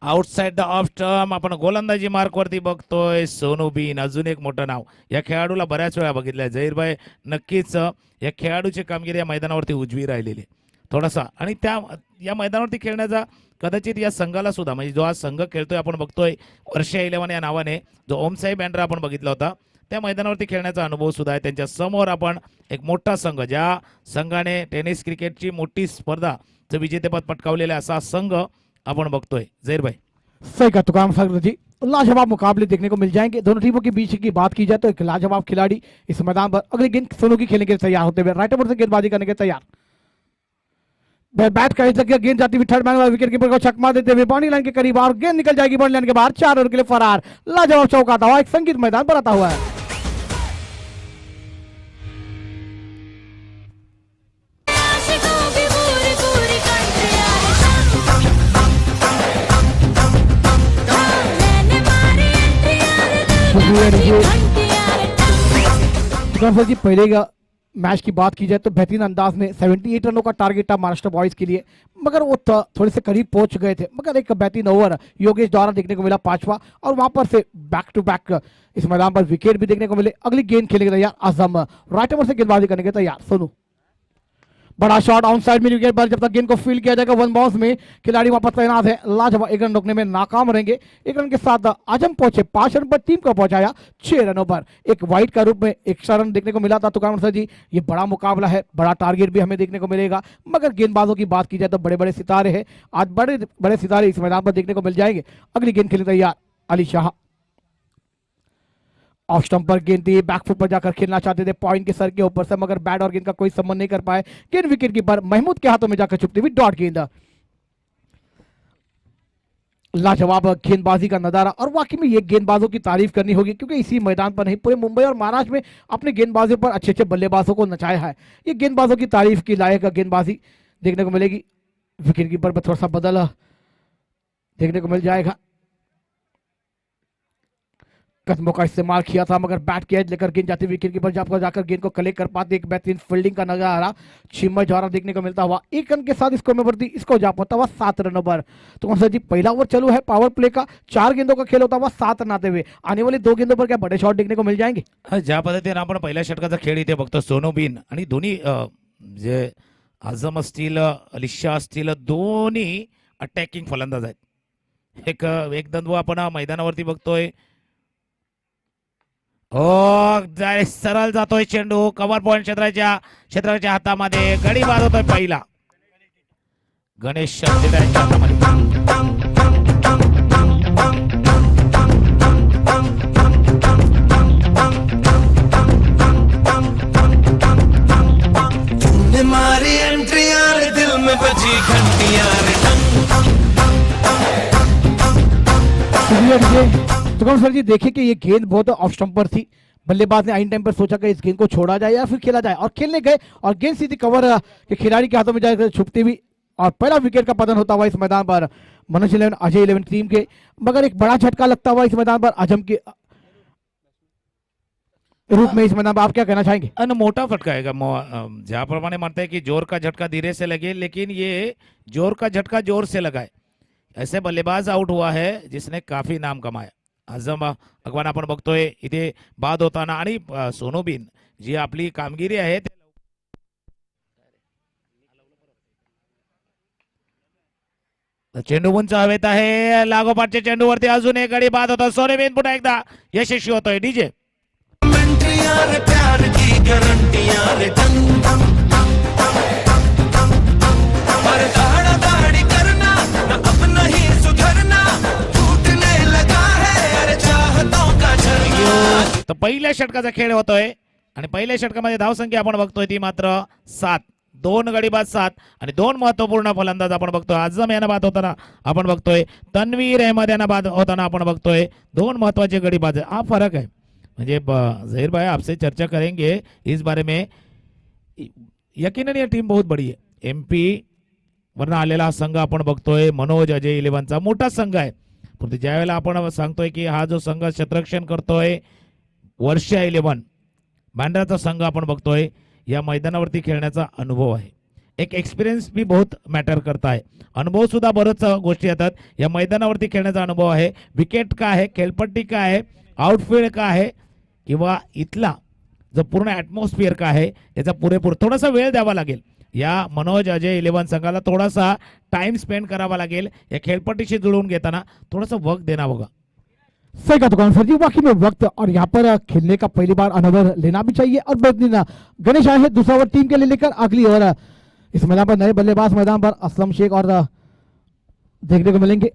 Outside the off stump आपण गोलंदाजी mark वरती बघतोय सोनू बीन, अजून एक मोठं नाव. या खेळाडूला बऱ्याच वेळा बघितलंय झहीरभाई. नक्कीच या खेळाडूची कामगिरी या मैदानावरती उजवी राहिलेली थोडासा, आणि त्या या मैदानावरती खेळण्याचा कदाचित या संघाला सुद्धा, म्हणजे जो आज संघ खेळतोय आपण बघतोय वर्षा 11 या नावाने, जो ओमसाई बँड्रा आपण बघितला होता, त्या मैदानावरती खेळण्याचा अनुभव सुद्धा आहे. त्यांच्या समोर आपण एक मोठा संघ, ज्या संघाने टेनिस क्रिकेटची मोठी स्पर्धा विजेतेपद पटकावलेले असा संघ आपण बघतोय झहीर भाई. सही का तुकाराम सागर जी, लाजवाब मुकाबले देखने को मिल जाएंगे दोनों टीमों के बीच की बात की जाए तो एक लाजवाब खिलाड़ी इस मैदान पर अगली गेंद सोनू की खेलने के लिए तैयार होते हुए राइट ओवर से गेंदबाजी करने के तैयार। बैट का गेंद जाती हुई थर्ड मैन विकेट कीपर को छक्का देते हुए बाउंड्री लाइन के करीब और गेंद निकल जाएगी बाउंड्री लाइन के बाहर। 4 रन के लिए फरार। लाजवाब चौका था, एक संगीत मैदान पर आता हुआ है। जी पहले का मैच की बात की जाए तो बेहतरीन अंदाज में 78 रनों का टारगेट था महाराष्ट्र बॉयज के लिए, मगर वो थोड़े से करीब पहुंच गए थे। मगर एक बेहतरीन ओवर योगेश द्वारा देखने को मिला 5वां, और वहां पर से बैक टू बैक इस मैदान पर विकेट भी देखने को मिले। अगली गेंद खेलने के तैयार आजम, राइट ओवर से गेंदबाजी करने के तैयार सोनू। बड़ा शॉट ऑन साइड में विकेट पर, जब तक गेंद को फील्ड किया जाएगा वन बाउंस में खिलाड़ी वापस तैनात है। लाजवाब 1 रन रोकने में नाकाम रहेंगे। 1 रन के साथ आजम पहुंचे 5 रन पर, टीम को पहुंचाया 6 रनों पर। एक वाइड का रूप में एक्स्ट्रा रन देखने को मिला था। तुकाराम सर जी, ये बड़ा मुकाबला है, बड़ा टारगेट भी हमें देखने को मिलेगा, मगर गेंदबाजों की बात की जाए तो बड़े बड़े सितारे हैं आज, बड़े बड़े सितारे इस मैदान पर देखने को मिल जाएंगे। अगली गेंद खेलने तैयार अली शाह। ऑफ स्टंप पर गेंद थी, बैकफुट पर जाकर खेलना चाहते थे पॉइंट के सर के ऊपर से, मगर बैट और गेंद का कोई संबंध नहीं कर पाए। गेंद विकेट कीपर महमूद के हाथों में जाकर छुपती हुई डॉट गेंद। लाजवाब गेंदबाजी का नजारा, और वाकई में ये गेंदबाजों की तारीफ करनी होगी, क्योंकि इसी मैदान पर नहीं पूरे मुंबई और महाराष्ट्र में अपने गेंदबाजों पर अच्छे अच्छे बल्लेबाजों को नचाया है। ये गेंदबाजों की तारीफ की लायक गेंदबाजी देखने को मिलेगी। विकेट कीपर पर थोड़ा सा बदल देखने को मिल जाएगा। कदमों का इस्तेमाल किया था, मगर बैट की एज लेकर गेंद जाती विकेट कीपर जब जाकर गेंद को कलेक्ट कर पाते। एक बेहतरीन फील्डिंग का नजारा चिन्मय द्वारा देखने को मिलता हुआ। 1 रन के साथ स्कोर में बढ़ती, इसको जा पाता हुआ 7 रनों पर। तो कौन सा जी, पहला ओवर चालू है पावर प्ले का, 4 गेंदों का खेल होता हुआ 7 रन आते हुए। आने वाली 2 गेंदों पर क्या बड़े शॉट देखने को मिल जाएंगे? ज्या पद्धतीने आपण पहिल्या षटकाचा खेळ इथे बघतो, सोनू बिन आणि दोन्ही जे आझम असतील अली शाह असतील, दोन्ही अटॅकिंग फलंदाज आहेत। एक द्वंद्व आपण मैदानावरती बघतोय। सरळ जातोय चेंडू कव्हर पॉइंट क्षेत्राच्या हातामध्ये, गडी बाद होतोय पहिला गणेश यांच्या हातामध्ये। मारी एंट्री यार, दिल में बजी घंटी यार। तो सर जी देखिए कि ये गेंद बहुत ऑफ स्टंप पर थी। बल्लेबाज ने आइन टाइम पर सोचा कि इस गेंद को छोड़ा जाए या फिर खेला जाए, और खेलने गए और गेंद सीधी कवर के खिलाड़ी के हाथों में जाए छुपती हुई, और पहला विकेट का पतन होता हुआ इस मैदान पर मनोज 11 अजय 11 टीम के। मगर एक बड़ा झटका लगता हुआ इस मैदान पर आजम के रूप में इस मैदान पर आप क्या कहना चाहेंगे? मोठा फटका है, ज्याप्रमाणे मानते हैं कि जोर का झटका धीरे से लगे, लेकिन ये जोर का झटका जोर से लगा है। ऐसे बल्लेबाज आउट हुआ है जिसने काफी नाम कमाया। आझम अगवान आपण बघतोय इथे बाद होताना, आणि सोनू बिन जी आपली कामगिरी आहे चेंडू उंच हवेत आहे, लागोपाठच्या चेंडूवरती अजून एक गडी बाद होता। सोनू बिन पुन्हा एकदा यशस्वी होतोय। डीजे प्यार की गारंटियां रे तर पहिल्या षटकाचा खेळ होतोय, आणि पहिल्या षटकामध्ये धावसंख्या आपण बघतोय ती मात्र 7, 2 गडीबाद 7 आणि 2 महत्वपूर्ण फलंदाज आपण बघतोय। आझम यांना बाद होताना आपण बघतोय, तन्वीर अहमद यांना बाद होताना आपण बघतोय। 2 महत्वाचे गडीबाज, हा फरक है। म्हणजे जहीर भाई आपसे चर्चा करेंगे इस बारे में। यकीनन ये टीम बहुत बड़ी है। एमपी वरना आलेला संघ आपण बघतोय, मनोज अजय 11चा मोठा संघ आहे, पण ज्यावेळेला आपण सांगतोय की हा जो संघ क्षेत्ररक्षण करतोय वर्षा 11 बँड्राचा संघ आपण बघतोय, या मैदानावरती खेळण्याचा अनुभव आहे। एक एक्सपिरियन्स भी बहुत मॅटर करता आहे. अनुभव सुद्धा बरंच गोष्टी येतात. या मैदानावरती खेळण्याचा अनुभव आहे. विकेट काय आहे, खेळपट्टी काय आहे, आउटफील्ड काय आहे किंवा इथला जो पूर्ण ॲटमॉस्फिअर काय आहे याचा पुरेपूर थोडासा वेळ द्यावा लागेल. या मनोज अजय 11 संघाला थोडासा टाइम स्पेंड करावा लागेल. या खेळपट्टीशी जुळवून घेताना थोडासा वक्त देना होगा. सही का दुकान सर जी, वाकई में वक्त और यहाँ पर खेलने का पहली बार अनुभव लेना भी चाहिए. और बेहतरीन गणेश आए हैं दूसरा ओवर टीम के लिए लेकर. अगली ओवर इस मैदान पर नए बल्लेबाज मैदान पर असलम शेख और देखने को मिलेंगे.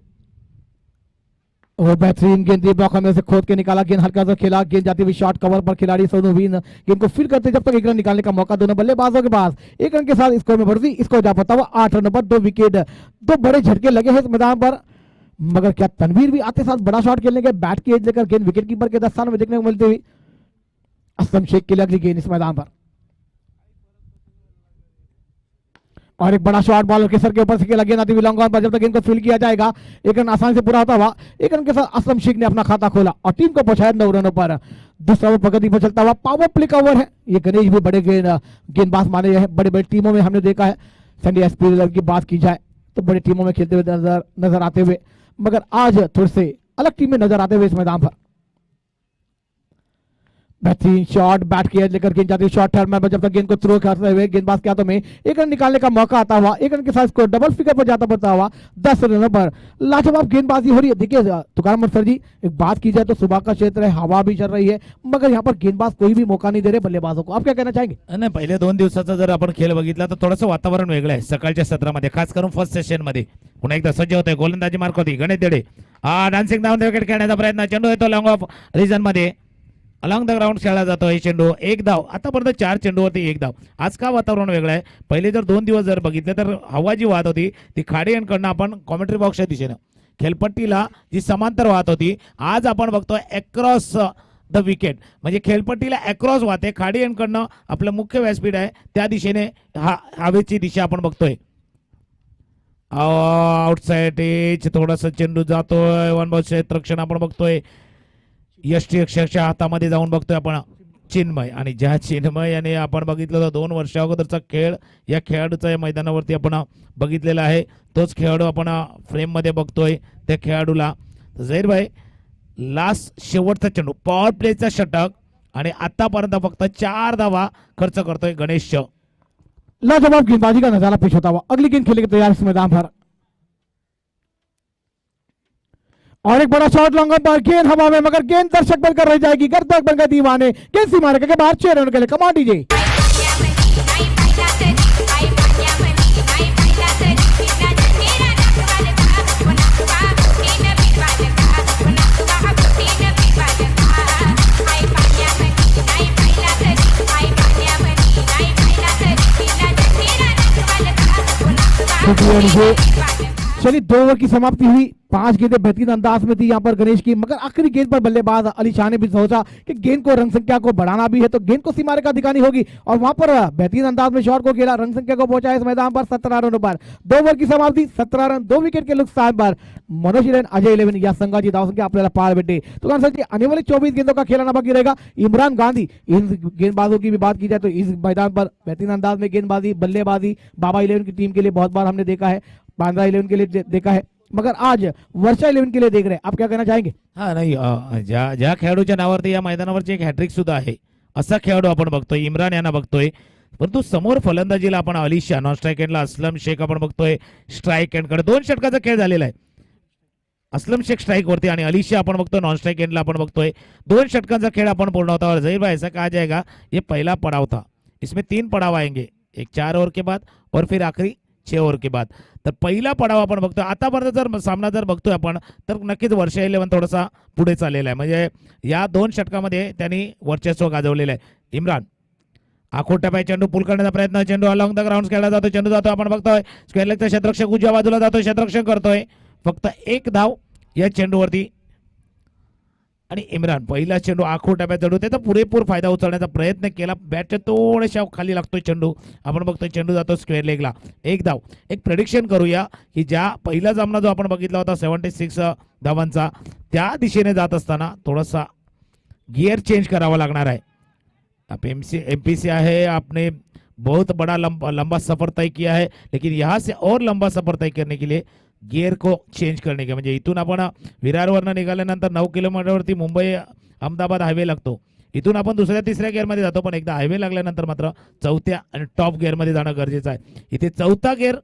और बेहतरीन गेंद ब्लॉक में से खोद के निकाला, गेंद हल्का सा खेला, गेंद जाती हुई शॉर्ट कवर पर खिलाड़ी सोनू वीन गेंद को फील करते जब तक एक रन निकालने का मौका दोनों बल्लेबाजों के पास. एक रन के साथ स्कोर में बढ़ती. इसको जा पाता हुआ 8 रन पर 2 विकेट. 2 बड़े झटके लगे हैं इस मैदान पर. मगर क्या तनवीर भी आते साथ बड़ा शॉट खेलने के बैट की एज लेकर गेंद विकेट कीपर के दस्तान में देखने को मिलती हुई. असलम शेख के लिए अगली गेंद इस मैदान पर और एक बड़ा शॉट बॉलर के सर के ऊपर से खेला, गेंद आती हुई लॉन्ग ऑन पर जब तक गेंद को फील किया जाएगा. एक रन आसानी से पूरा होता हुआ. एक रन के साथ असलम शेख ने अपना खाता खोला और टीम को पहुंचाया 9 रनों पर. दूसरा ओवर प्रगति पर चलता हुआ पावर प्ले का ओवर है. ये गणेश भी बड़े गेंदबाज माने हैं. बड़े बड़े टीमों में हमने देखा है. संडे एसपी की बात की जाए तो बड़ी टीमों में खेलते हुए नजर आते हुए, मगर आज थोड़े से अलग टीम में नजर आते हुए इस मैदान पर. बेहतरीन शॉट बैट की एज लेकर गेंद जाती है शॉर्ट टर्म में जब तक गेंद को थ्रो करते हुए गेंदबाज के हाथों में एक रन निकालने का मौका आता हुआ. एक रन के साथ स्कोर डबल फिगर पर जाता पड़ता हुआ 10 रनों पर. लाजवाब गेंदबाजी हो रही है. देखिए तुकाराम सर जी, एक बात की जाए तो सुबह का क्षेत्र है, हवा भी चल रही है, मगर यहाँ पर गेंदबाज कोई भी मौका नहीं दे रहे बल्लेबाजों को. आप क्या कहना चाहेंगे? नाही, पहिले 2 दिवसाचा जर आपण खेळ बघितला तर थोडंसं वातावरण वेगळं आहे. सकाळच्या सत्रामध्ये खास करून फर्स्ट सेशन मध्ये पुन्हा एकदा सज्ज होतोय. गोलंदाजी मार्क होती गणेश देडे. डान्सिंग डाऊन विकेट खेळण्याचा प्रयत्न. चेंडू येतो लॉंग ऑफ रिजन मध्ये, अलॉंग द ग्राउंड खेळला जातो. हे चेंडू 1 धाव. आतापर्यंत 4 चेंडूवरती 1 धाव. आज का वातावरण वेगळं आहे? पहिले जर 2 दिवस जर बघितले तर हवा जी वाहत होती ती खाडी यांकडनं आपण कॉमेंट्री बॉक्सच्या दिशेनं खेळपट्टीला जी समांतर वाहत होती, आज आपण बघतोय अक्रॉस द विकेट, म्हणजे खेळपट्टीला अक्रॉस वाहते. खाडी यांकडनं आपलं मुख्य व्यासपीठ आहे त्या दिशेने हवेची दिशा आपण बघतोय. आउटसाइड एज थोडासा चेंडू जातोय. वन बॉल क्षेत्ररक्षण आपण बघतोय. यष्टी अक्षरच्या हातामध्ये जाऊन बघतोय आपण चिन्मय. आणि ज्या चिन्मय याने आपण बघितलं तर 2 वर्षा अगोदरचा खेळ या खेळाडूचा या मैदानावरती आपण बघितलेला आहे. तोच खेळाडू आपण फ्रेम मध्ये बघतोय. त्या खेळाडूला झहीर भाई लास्ट शेवटचा चेंडू पॉवर प्लेचा षटक आणि आतापर्यंत फक्त 4 धावा खर्च करतोय गणेश. लाजवाब गेंदबाजी का नजारा पेश होता हुआ. अगली गेंद खेलने के तैयार इस मैदान पर और एक बड़ा शॉट लॉन्ग ऑन पर, गेंद हवा में मगर गेंद दर्शक बनकर रह जाएगी. गर्दक बनकर दीवाने गेंद सीमा रेखा के बाहर 6 रन के लिए. कमाल डीजे चलिए 2 ओवर की समाप्ति हुई. 5 गेंदें बेहतरीन अंदाज में थी यहाँ पर गणेश की, मगर आखिरी गेंद पर बल्लेबाज अली शाह ने भी सोचा कि गेंद को रन संख्या को बढ़ाना भी है तो गेंद को सीमा रेखा दिखानी होगी और वहां पर बेहतरीन अंदाज में शॉट को खेला. रन संख्या को पहुंचा इस मैदान पर 17 रनों पर. 2 ओवर की समाप्ति 17 रन 2 विकेट के नुकसान पर. मनोज हिरेन अजय 11 या संघाची धाव संख्या आपल्याला पाहायला भेटते. तो सर जी आने वाले 24 गेंदों का खेलाना बाकी रहेगा. इमरान गांधी इन गेंदबाजों की भी बात की जाए तो इस मैदान पर बेहतरीन अंदाज में गेंदबाजी बल्लेबाजी बाबा 11 की टीम के लिए बहुत बार हमने देखा है, बांद्रा 11 के लिए देखा है, मगर आज वर्षा 11 के लिए देख रहे हैं. आप क्या कहना चाहेंगे? हा नाही, ज्या खेळाडूच्या नावावरती या मैदानावरची एक हॅट्रिक सुद्धा आहे असा खेळाडू आपण बघतोय. इम्रान यांना बघतोय. परंतु समोर फलंदाजीला आपण अली शाह, नॉन स्ट्राईक एंडला असलम शेख आपण बघतोय. स्ट्राईक एंडकडे 2 षटकाचा खेळ झालेला आहे. असलम शेख स्ट्राईक वरती आणि अली शाह आपण बघतोय नॉन स्ट्राईक एंडला आपण बघतोय. 2 षटकांचा खेळ आपण पूर्ण होता. और जहीर भाई ऐसा कहा जाएगा ये पहला पड़ाव था. इसमें 3 पड़ाव आएंगे, एक 4 ओवर के बाद और फिर आखिरी 6 ओवर के बाद. तर पहिला पडाव आपण बघतोय. आतापर्यंत जर सामना जर बघतोय आपण तर नक्कीच वर्षा 11 थोडासा पुढे चाललेला आहे. म्हणजे या 2 षटकामध्ये त्यांनी वर्चस्व गाजवलेलं आहे. इम्रान आखोट्या पाय चेंडू पुल करण्याचा प्रयत्न. चेंडू अलॉंग द ग्राउंड खेळला जातो. चेंडू जातो आपण बघतोय स्क्वेअर लेगचा क्षेत्ररक्षक उजव्या बाजूला जातोय, क्षेत्ररक्षण करतोय. फक्त 1 धाव या चेंडूवरती. आणि इम्रान पहिला चेंडू आखोट्या पाय चढू त्याचा पुरेपूर फायदा उचलण्याचा प्रयत्न केला. बॅटच्या थोड्याशा खाली लागतोय चेंडू. आपण बघतोय चेंडू जातो स्क्वेअर लेगला. 1 धाव. एक प्रेडिक्शन करूया की ज्या पहिला सामना जो आपण बघितला होता 76 धावांचा त्या दिशेने जात असताना थोडासा गिअर चेंज करावा लागणार आहे. आप एमपीसी है, आपने बहुत बड़ा लंबा सफर तय किया है, लेकिन यहाँ से और लंबा सफर तय करने के लिए गिअर को चेंज करने के, म्हणजे इथून आपण विरारवरनं निघाल्यानंतर 9 किलोमीटरवरती मुंबई अहमदाबाद हायवे लागतो. इथून आपण दुसऱ्या तिसऱ्या गिअरमध्ये जातो, पण एकदा हायवे लागल्यानंतर मात्र चौथ्या आणि टॉप गिअरमध्ये जाणं गरजेचं आहे. इथे चौथा गिअर.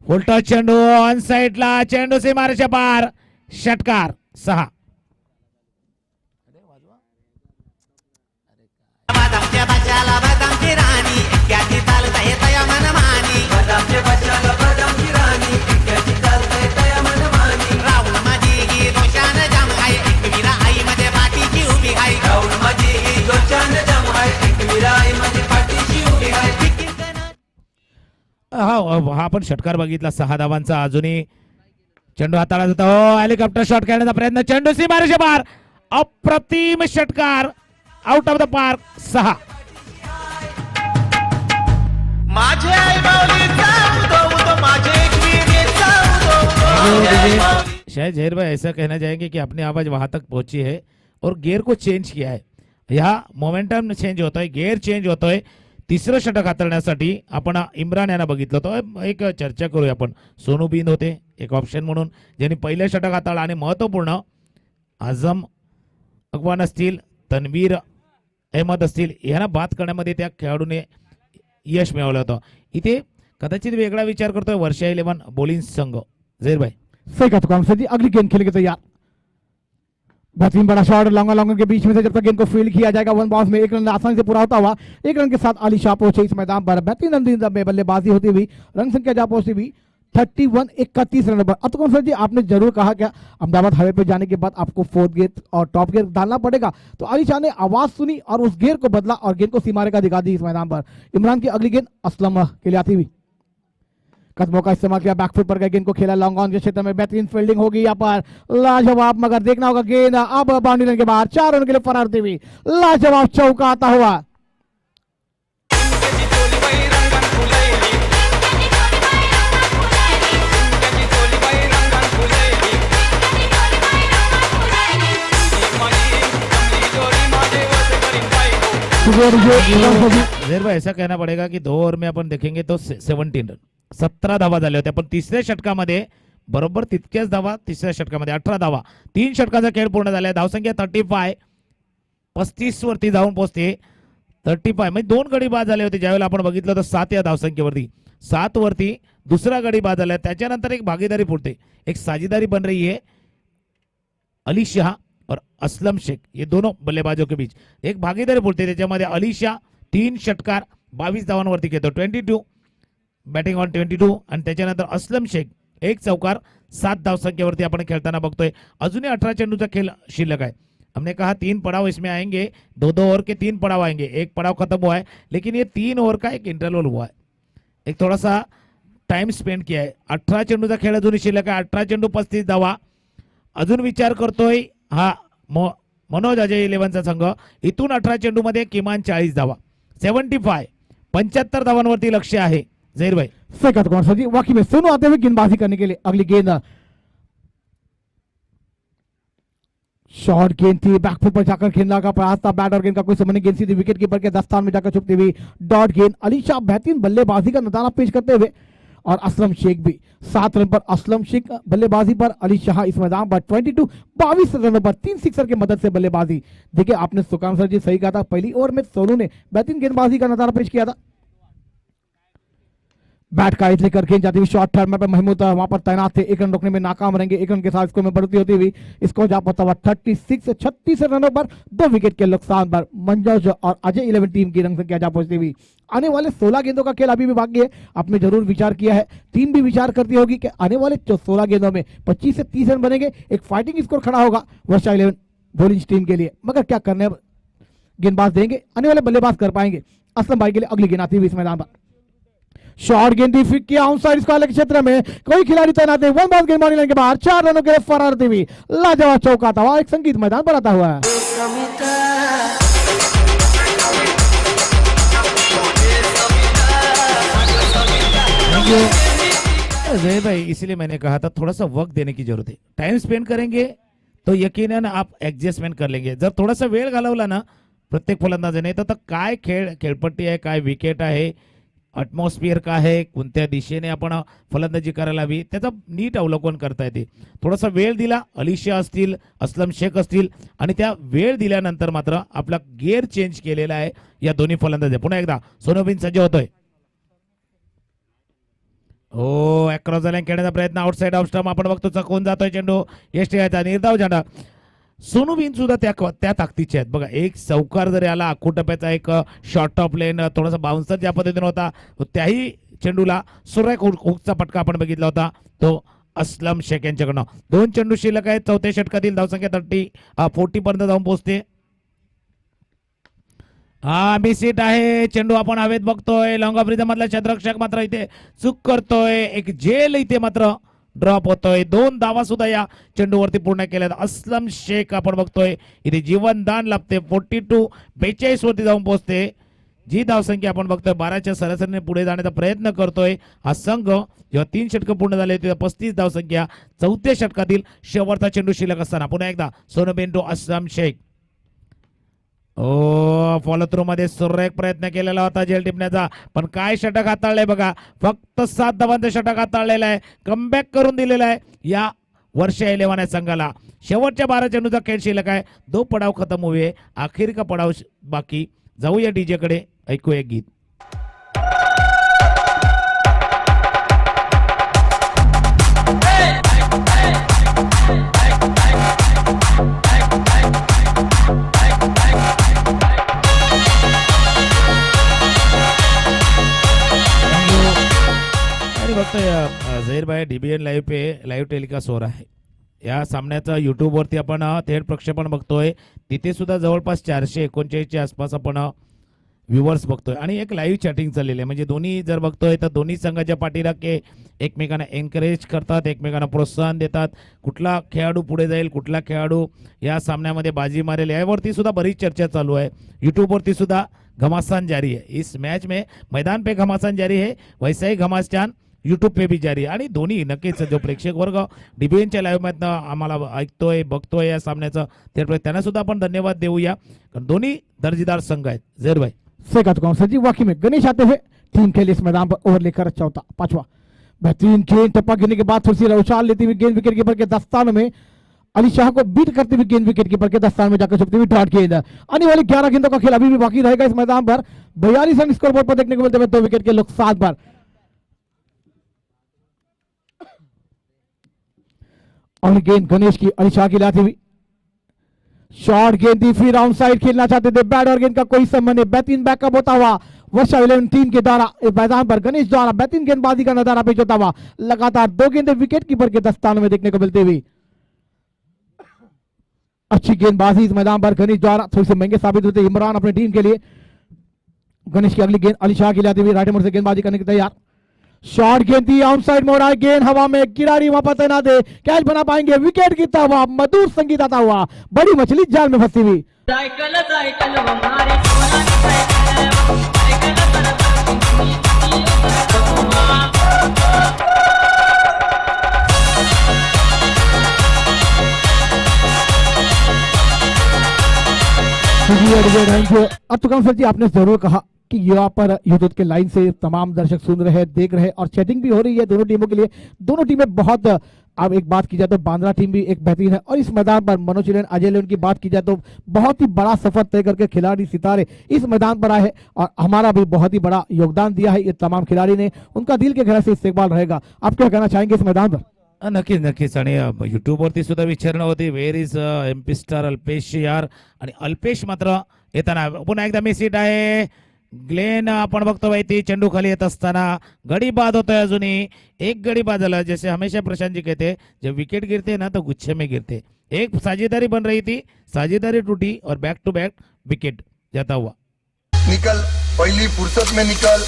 फुलटॉस चेंडू ऑन साइडला, चेंडू सीमारेषा पार, षटकार 6. बदामच्या बच्चाला बदामची राणी इतक्याची चालता येत या मनमानी बदामच्या बच्चाला बदामची राणी इतक्याची चालता येत या मनमानी राहुल माझी ही दोषान जाम आहे एकविरा आई मध्ये पाठीची उभी आहे राहुल माझी ही दोषान जाम आहे एकविरा आई माझी पाठीची उभी आहे हा आपण षटकार बघितला 6 धावांचा. अजूनही चेंडू हाताळा जातो. हेलिकॉप्टर शॉट खेळण्याचा प्रयत्न, चेंडू सीमारेषा पार, अप्रतिम षटकार, आउट ऑफ द पार्क 6. माझे आई बावलीचा उदो उदो माझे एकविरेचा उदो उदो शायद जहीर भाई ऐसा कहना चाहेंगे कि अपनी आवाज वहां तक पहुंची है और गियर को चेंज किया है. ह्या मोमेंटम चेंज होतोय, गियर चेंज होतोय. तिसरं षटक हाताळण्यासाठी आपण इम्रान यांना बघितलं होतं. एक चर्चा करूया आपण. सोनू बिंद होते एक ऑप्शन म्हणून, ज्यांनी पहिलं षटक हाताळलं आणि महत्वपूर्ण आझम अगवान असतील, तन्वीर अहमद असतील, यांना बाद करण्यामध्ये त्या खेळाडूने यश मिळवलं होतं. इथे कदाचित वेगळा विचार करतोय वर्षा 11 बॉलिंग संघ. जहीर भाई सही कहा तुकाम सर जी, अगली गेंद खेलने के तैयार. बेहतरीन बड़ा शॉट लॉन्गा लॉन्गा के बीच में से जब तक गेंद को फील्ड किया जाएगा, 1 बाउंस में 1 रन आसानी से पूरा होता हुआ. 1 रन के साथ अली शाह पहुंचे इस मैदान पर. बेहतरीन अंदाज में बल्लेबाजी होती हुई रन संख्या जा पहुंची हुई 31-31 रन पर. अतुकम सर जी, आपने जरूर कहा क्या अहमदाबाद हाईवे पर जाने के बाद आपको 4th गियर और टॉप गियर डालना पड़ेगा, तो अली शाह ने आवाज सुनी और उस गियर को बदला और गेंद को सीमारे का दिखा दी इस मैदान पर. इमरान की अगली गेंद असलम के लिए आती हुई, कदमों का इस्तेमाल किया, बैकफुट पर गए, गेंद को खेला लॉन्ग ऑन के क्षेत्र में. बेहतरीन फील्डिंग होगी यहाँ पर, लाजवाब. मगर देखना होगा गेंद अब बाउंड्री लाइन के बाहर 4 रन के लिए फरार होती हुई लाजवाब चौका आता हुआ. जहीर भाई ऐसा कहना पड़ेगा कि 2 ओव्हर में आपण देखेंगे तो 17 रन, 17 धावा झाल्या होत्या. पण तिसऱ्या षटकामध्ये बरोबर तितक्याच धावा, तिसऱ्या षटकामध्ये 18 धावा. 3 षटकाचा खेळ पूर्ण झालाय. धावसंख्या 35 वरती जाऊन पोहोचते. 35 म्हणजे 2 गडी बाद झाले होते ज्यावेळेला आपण बघितलं तर 7 या धावसंख्येवरती. 7 वरती दुसरा गडी बाद झाला. त्याच्यानंतर एक भागीदारी फुटते, एक साझेदारी बन रही है अली शाह और असलम शेख, ये दोनों बल्लेबाजों के बीच एक भागीदारी फुटते. त्याच्यामध्ये अली शाह 3 षटकार 22 धावांवरती घेतो, 22 बॅटिंग ऑन 22. आणि त्याच्यानंतर असलम शेख 1 चौकार 7 धावसंख्येवरती आपण खेळताना बघतोय. अजूनही 18 चेंडूचा खेळ शिल्लक आहे. हमने कहा 3 पड़ाव इसमें आएंगे, 2-2 ओवर के 3 पड़ाव आएंगे. एक पड़ाव खत्म हुआ है, लेकिन ये 3 ओवर का एक इंटरवल हुआ है, एक थोड़ा सा टाइम स्पेंड किया है. 18 चेंडूचा खेळ अजूनही शिल्लक आहे. 18 चेंडू 35 धावा. अजून विचार करतोय हा मनोज अजय 11चा संघ. इथून 18 चेंडू मध्ये किमान 40 धावा, 75 धावांवरती लक्ष आहे. जहीर भाई सही कहा तुकाम सर जी, वाकई में सोनू आते हुए गेंदबाजी करने के लिए. अगली गेंद शॉर्ट गेंद थी, बैकफुट पर जाकर खेलने का प्रयास था. बैट और गेंद का कोई संबंध नहीं. गेंद सीधी विकेट कीपर के दस्तान में जाकर छुपती हुई डॉट गेंद. अली शाह बेहतरीन बल्लेबाजी का नजारा पेश करते हुए और असलम शेख भी 7 रन पर. असलम शेख बल्लेबाजी पर, अली शाह इस मैदान पर 22 रनों पर 3 सिक्सर की मदद से बल्लेबाजी. देखिए आपने सुकाम सर जी सही कहा था, पहली ओवर में सोनू ने बेहतरीन गेंदबाजी का नजारा पेश किया था. बैट का इस लेकर गेंद जाती हुई शॉर्ट टर्म पर महमूद वहां पर तैनात थे. 1 रन रोकने में नाकाम रहेंगे. 1 रन के साथ स्कोर में बढ़ोतरी होती हुई इसको जा पहुंचा हुआ 36 रनों पर 2 विकेट के नुकसान पर. मंजोज और अजय 11 टीम की रन संख्या जा पहुंचती हुई. आने वाले 16 गेंदों का खेल अभी भी बाकी है. आपने जरूर विचार किया है, टीम भी विचार करती होगी कि आने वाले 16 गेंदों में 25 से 30 रन बनेंगे. एक फाइटिंग स्कोर खड़ा होगा वर्षा 11 बॉलिंग टीम के लिए. मगर क्या करने, गेंदबाज देंगे, आने वाले बल्लेबाज कर पाएंगे. असलम भाई के लिए अगली गेंद आती हुई इस मैदान पर. शॉर्ट गेंद फिक किया ऑन साइड स्क्वायर के क्षेत्र में, कोई खिलाड़ी तैनात है. 1 बॉल गेंद मारने के बाहर 4 रनों के लिए फरार होती हुई लाजवाब चौका था. एक संगीत मैदान पर आता हुआ है. जय भाई, इसलिए मैंने कहा था थोड़ा सा वक्त देने की जरूरत है. टाइम स्पेंड करेंगे तो यकीनन आप ऍडजस्टमेंट कर लेंगे. जर थोडासा वेळ घालवला ना प्रत्येक फलंदाजाने तर काय खेळपट्टी आहे, काय विकेट आहे, अटमॉस्फिअर काय आहे, कोणत्या दिशेने आपण फलंदाजी करायला हवी त्याचं नीट अवलोकन करता येते. थोडासा वेळ दिला, अलिशा असतील, अस्लम शेख असतील आणि त्या वेळ दिल्यानंतर मात्र आपला गेअर चेंज केलेला आहे या दोन्ही फलंदाज. पुन्हा एकदा सोनोबिन सज्ज होतोय. हो, अक्रॉस झाल्या खेळण्याचा प्रयत्न, आउटसाइड ऑफ स्टंप आपण बघतो, चकवून जातोय चेंडू, यष्टीचा निर्धाव झेंडा. सोनूबिन सुद्धा त्या ताकदीचे आहेत बघा. एक चौकार जरी आला, आखूटप्याचा एक शॉर्ट ऑफ लेन, थोडासा बाउन्सर ज्या पद्धतीने होता त्याही चेंडूला सुरेख हुकचा फटका आपण बघितला होता तो अस्लम शेख यांच्याकडनं. 2 चेंडू शिल्लक आहेत. चौथ्या षटकातील धावसंख्या 40 पर्यंत जाऊन पोहोचते. हा मिसिट आहे, चेंडू आपण हवेत बघतोय. लॉंग ऑफ रिदम मधला क्षेत्ररक्षक मात्र इथे चूक करतोय. एक जेल इथे मात्र ड्रॉप होतोय. 2 धावा सुद्धा या चेंडूवरती पूर्ण केल्यात. अस्लम शेख आपण बघतोय इथे जीवनदान लाभते. 42 वरती जाऊन पोहोचते. जी धावसंख्या आपण बघतोय 12च्या सरासरीने पुढे जाण्याचा प्रयत्न करतोय हा संघ. जेव्हा 3 षटकं पूर्ण झाले तेव्हा 35 धावसंख्या. चौथ्या षटकातील शेवटचा चेंडू शिल्लक असताना पुन्हा एकदा सोनोबिन टू अस्लम शेख. ओ, फॉलो थ्रू मध्ये सुरेख प्रयत्न केलेला होता जेल टिपण्याचा, पण काय षटक हाताळलंय बघा. फक्त 7 धावांचं षटक हाताळलेलं आहे. कमबॅक करून दिलेला आहे या वर्षा 11 या संघाला. शेवटच्या 12 चेंडूचा खेळ शिल्लक आहे. 2 पडाव खतम हुए, आखिर का पडाव बाकी. जाऊया डीजे कडे, ऐकूया गीत. बघतोय झहीर भाई, डीबीएन लाईव्ह टेलिकास्ट हो रहा है. या सामन्याचं युट्यूबवरती आपण थेट प्रक्षेपण बघतोय. तिथे सुद्धा जवळपास 449च्या आसपास आपण व्ह्युअर्स बघतोय आणि एक लाईव्ह चॅटिंग चाललेली आहे. म्हणजे दोन्ही जर बघतोय तर दोन्ही संघाच्या पाठीराखे एकमेकांना एनकरेज करतात, एकमेकांना प्रोत्साहन देतात. कुठला खेळाडू पुढे जाईल, कुठला खेळाडू या सामन्यामध्ये बाजी मारेल यावरती सुद्धा बरीच चर्चा चालू आहे. यूट्यूबवरती सुद्धा घमासान जारी है. इस मैच में मैदान पे घमासान जारी है, वैसा ही घमासान यूट्यूब पे भी जारी आहे. आणि दोन्ही नक्कीच जो प्रेक्षक वर्ग डीबीएनच्या लाईव्ह मधनं आम्हाला ऐकतोय बघतोय या सामन्याचं थेट त्यांना सुद्धा आपण धन्यवाद देऊया, कारण दोन्ही दर्जेदार संघ आहेत. झहीर भाई सही कहा तो सर जी, वाकई में गणेश आते हुए टीम के लिए इस मैदान पर ओवर लेकर चौथा 5वां बेहतरीन गेंद टप्पा गिरने के बाद थोड़ी सी उछाल लेती हुई गेंद विकेट कीपर के दस्तान में, अली शाह को बीट करते हुए गेंद विकेट कीपर के दस्तान में जाकर छुपती हुई डॉट गेंद. आने वाली 11 गेंदों का खेल अभी भी बाकी रहेगा इस मैदान पर. 42 रन स्कोर बोर्ड पर देखने को मिलते हुए 2 विकेट के नुकसान पर. और गेंद गणेश की अली शाह की लाती हुई शॉर्ट गेंद थी, फिर आउट साइड खेलना चाहते थे. बैट और गेंद का कोई संबंध नहीं. बेहतरीन बैकअप होता हुआ वर्षा 11 टीम के द्वारा इस मैदान पर गणेश द्वारा बेहतरीन गेंदबाजी का नजारा पेश होता हुआ लगातार 2 गेंदें विकेट कीपर के दस्तान में देखने को मिलती हुई. अच्छी गेंदबाजी इस मैदान पर गणेश द्वारा थोड़ी से महंगे साबित होते इमरान अपनी टीम के लिए. गणेश की अगली गेंद अली शाह की लाती हुई राइट मोड़ से गेंदबाजी करने के तैयार. शॉर्ट गेंद थी, आउट साइड मोड़ आए, गेंद हवा में, खिलाड़ी वहां पर तैनात है, कैच बना पाएंगे. विकेट गिरता हुआ मधुर संगीत आता हुआ, बड़ी मछली जाल में फंसी हुई. अतुकम सर जी, आपने जरूर कहा कि यहाँ पर युद्ध के लाइन से तमाम दर्शक सुन रहे हैं, देख रहे हैं और चैटिंग भी हो रही है दोनों टीमों के लिए. दोनों टीमें बहुत, अब एक बात की जाए तो बांद्रा टीम भी एक बेहतरीन है और इस मैदान पर मनोज लेन, अजय लेन की बात की जाए तो बहुत ही बड़ा सफर तय करके खिलाड़ी सितारे इस मैदान पर आए हैं और हमारा भी बहुत ही बड़ा योगदान दिया है ये तमाम खिलाड़ी ने. उनका दिल के गहराई से इस्तेमाल रहेगा. आप क्या कहना चाहेंगे इस मैदान पर? नक्कीच नक्कीच. आणि युट्यूबवरती सुद्धा विचारणा होती where is MP star Alpesh यार, आणि अल्पेश मात्र येताना पुन्हा एकदा मिसिट आहे. ग्लेन आपण बघतो ती चेंडू खाली येत असताना गडी बाद होतोय. अजूनही एक गडी बाद झाला. जैसे हमेशा प्रशांत जी कहते जब विकेट गिरते ना तो गुच्छे में गिरते. एक साझेदारी बन रही थी, साझेदारी टूटी और बैक टू बैक विकेट जाता हुआ. निकल, पहली फुर्सत में निकल.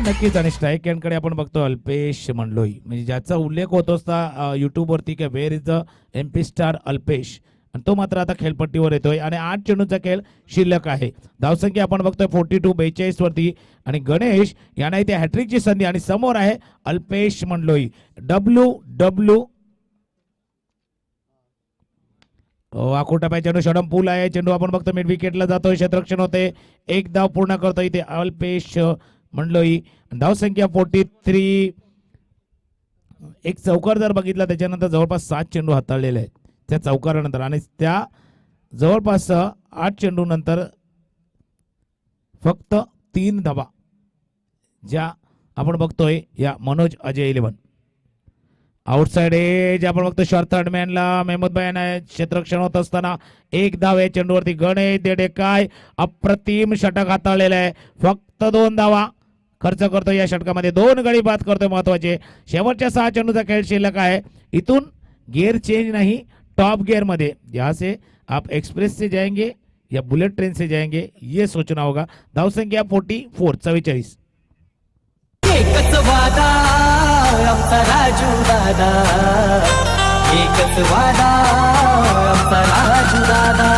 नक्कीच. आणि स्ट्राईक एंडकडे आपण बघतो अल्पेश मंडलोई, म्हणजे ज्याचा उल्लेख होत असता युट्यूबवरती की where is the MP star Alpesh, आणि तो मात्र आता खेळपट्टीवर येतोय आणि 8 चेंडूचा खेळ शिल्लक आहे. धावसंख्या आपण बघतोय 42 वरती आणि गणेश यांना इथे हॅट्रिकची संधी आणि समोर आहे अल्पेश मंडलोई. डब्ल्यू आखोटा चेंडू षडम पूल आहे. चेंडू आपण बघतो मिड विकेटला जातोय, क्षेत्ररक्षण होते, एक धाव पूर्ण करतो इथे अल्पेश मंडलोई. धावसंख्या 43. एक चौकार जर बघितला त्याच्यानंतर जवळपास 7 चेंडू हाताळलेले आहेत त्या चौकारानंतर आणि त्या जवळपास 8 चेंडू नंतर फक्त 3 धावा ज्या आपण बघतोय या मनोज अजय 11. आउटसाइड एज आपण बघतो शॉर्ट थर्ड मॅनला मेहमूद भाई यांना क्षेत्ररक्षण होत असताना एक धाव या चेंडूवरती. गणेश देडे काय अप्रतिम षटक हाताळलेलं आहे. फक्त 2 धावा खर्च करतो या षटकामध्ये, 2 गडी बाद करतोय. महत्वाचे शेवटच्या 6 चेंडूचा खेळ शिल्लक आहे. इथून गियर चेंज नहीं, टॉप गियर मध्ये यहाँ से आप एक्सप्रेस से जाएंगे या बुलेट ट्रेन से जाएंगे ये सोचना होगा. धावसंख्या 44. एकच वादा आमचा राजू दादा, एकच वादा आमचा राजू दादा.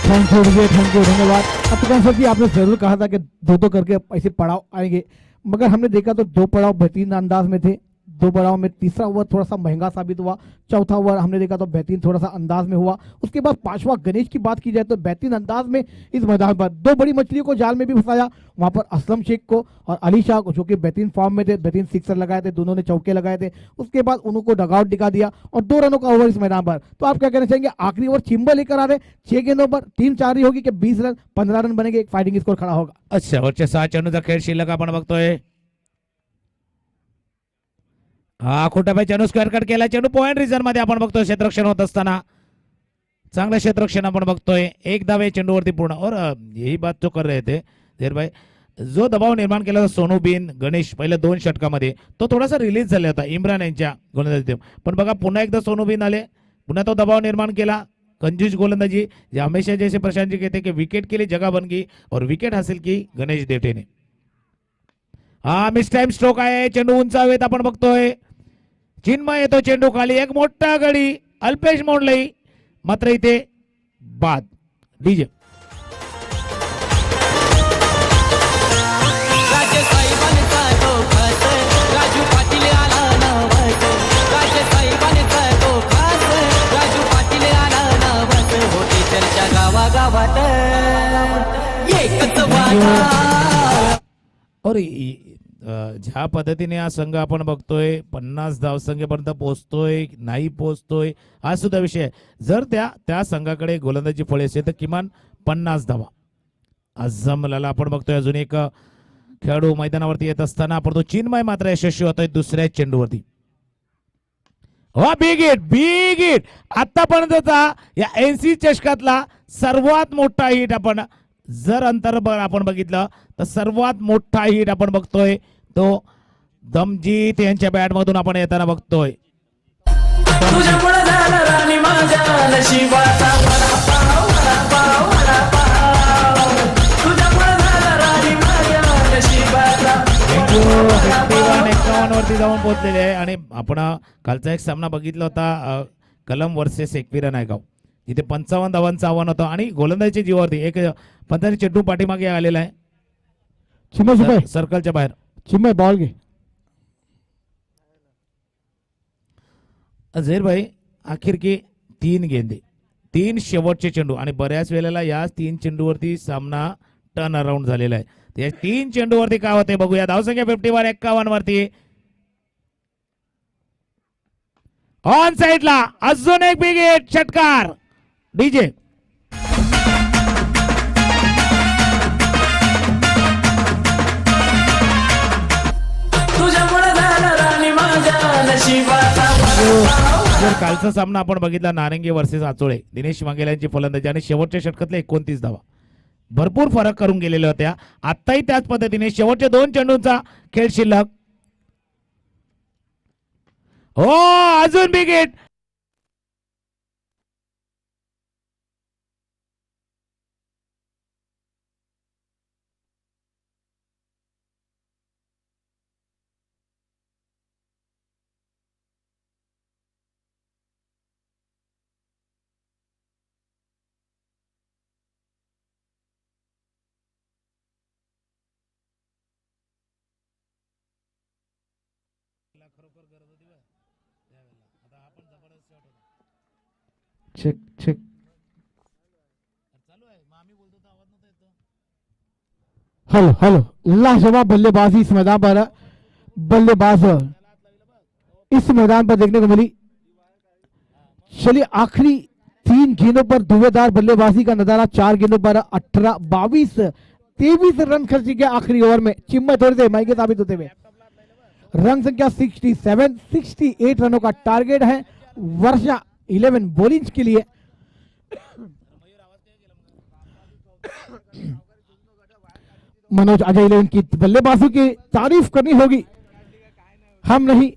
Thank you Vijay, thank you, धन्यवाद. अब सर जी आपने जरूर कहा था कि 2-2 करके ऐसे पड़ाव आएंगे, मगर हमने देखा तो 2 पड़ाव बेहतरीन अंदाज में थे. 2 पड़ाव में तीसरा ओवर थोड़ा सा महंगा साबित हुआ. चौथा ओवर हमने देखा तो बेहतरीन थोड़ा सा अंदाज में हुआ. उसके बाद 5वां गणेश की बात की जाए तो बेहतरीन अंदाज में इस मैदान पर 2 बड़ी मछलियों को जाल में भी फंसाया. वहां पर असलम शेख को और अली शाह को जो कि बेहतरीन फॉर्म में थे, बेहतरीन सिक्सर लगाए थे, दोनों ने चौके लगाए थे. उसके बाद उनको डगआउट दिखा दिया और 2 रनों का ओवर इस मैदान पर. तो आप क्या कहना चाहेंगे? आखिरी ओवर चिंबल लेकर आ रहे 6 गेंदों पर टीम चाह रही होगी कि 20 रन 15 रन बनेंगे, एक फाइटिंग स्कोर खड़ा होगा. अच्छा, वरच्या 6 चेंडूचा खेळ शिल्लक आपण बघतोय. हा खोटाबाई चेंडू स्क्वेअर कट केला. चेंडू पॉइंट रिझन मध्ये आपण बघतोय क्षेत्ररक्षण होत असताना चांगलं क्षेत्ररक्षण आपण बघतोय. एक धाव चेंडूवरती पूर्ण. और यही बात तो कर रहे थे देर भाई, जो दबाव निर्माण केला होता सोनू बिन गणेश पहिल्या 2 षटकामध्ये तो थोडासा रिलीज झाला होता इम्रान यांच्या गोलंदाजीत. पण बघा पुन्हा एकदा सोनू बिन आले, पुन्हा तो दबाव निर्माण केला. कंजूस गोलंदाजी जे हमेशा जैसे प्रशांत जी कहते कि विकेट के लिए जगह बन गई और विकेट हासिल की गणेश देठे ने. हा मिस टाइम स्ट्रोक आहे. चेंडू उंचावेत आपण बघतोय. चिन्मय येतो चेंडू खाली, एक मोठा गडी अल्पेश मोडलई, मात्र इथे बाद. डीजे राजेसाहेबांचा तो खास, राजू पाटील आला नवस. राजेसाहेबांचा तो खास, राजू पाटील आला नवस. होती चर्चा गावागावात, एकच वादा. और ज्या पद्धतीने हा संघ आपण बघतोय 50 धावसंख्येपर्यंत पोहोचतोय नाही पोहोचतोय हा सुद्धा विषय आहे. जर त्या संघाकडे गोलंदाजी फळे असेल तर किमान 50 धावा. आझमला आपण बघतोय अजून एक खेळाडू मैदानावरती येत असताना आपण तो चिन्मय मात्र यशस्वी होतोय दुसऱ्या चेंडूवरती. हो बिग हिट आतापर्यंतचा या एनसी चषकातला सर्वात मोठा हिट. आपण जर अंतर आपण बघितलं तर सर्वात मोठा हिट आपण बघतोय तो दमजीत यांच्या बॅट मधून आपण येताना बघतोय. तुझ्यामुळे झाला राणी माझ्या नशिबाचा वडापाव, वडापाव, वडापाव. तुझ्यामुळे झाला राणी माझ्या नशिबाचा. 51 वरती जाऊन पोहोचलेले आहे आणि आपण कालचा एक सामना बघितला होता कलम वर्सेस एकविरा नायगाव, जिथे 55 धावांचं आव्हान होतं आणि गोलंदाजीच्या जीवावरती एक पंचांनी चेंडू पाठीमागे आलेला आहे चिन्मय सर्कलच्या बाहेर. चिन्मय बॉल घे. अझेर भाई अखेर की 3 गेंदे 3 शेवटचे चेंडू आणि बऱ्याच वेळेला या 3 चेंडूवरती सामना टर्न अराउंड झालेला आहे. या 3 चेंडूवरती काय होते बघूया. धावसंख्या 51 वरती. ऑन साइडला अजून एक बिग हिट षटकार. डीजे तुझ्यामुळे झाला राणी माझ्या नशिबाचा. जर कालचा सामना आपण बघितला नारंगी वर्सेस आचोळे, दिनेश वाघेला यांची फलंदाजी आणि शेवटच्या षटकातले 29 धावा भरपूर फरक करून गेलेल्या होत्या. आताही त्याच पद्धतीने शेवटच्या 2 चेंडूंचा खेळ शिल्लक. हो अजून big hit. Check check hello hello लाजवाब बल्लेबाजी इस मैदान पर बल्लेबाज इस मैदान पर देखने को मिली। चलिए आखिरी 3 गेंदों पर धुएंधार बल्लेबाजी का नजारा। 4 गेंदों पर 18, 22, 23 रन खर्ची के आखिरी ओवर में। चिम्मय थोड़े से महंगे साबित होते हुए रन संख्या 67, 68 रनों का टारगेट है वर्षा 11 बॉलिंग के लिए। मनोज अजय 11 की बल्लेबाजी की तारीफ करनी होगी। हम नहीं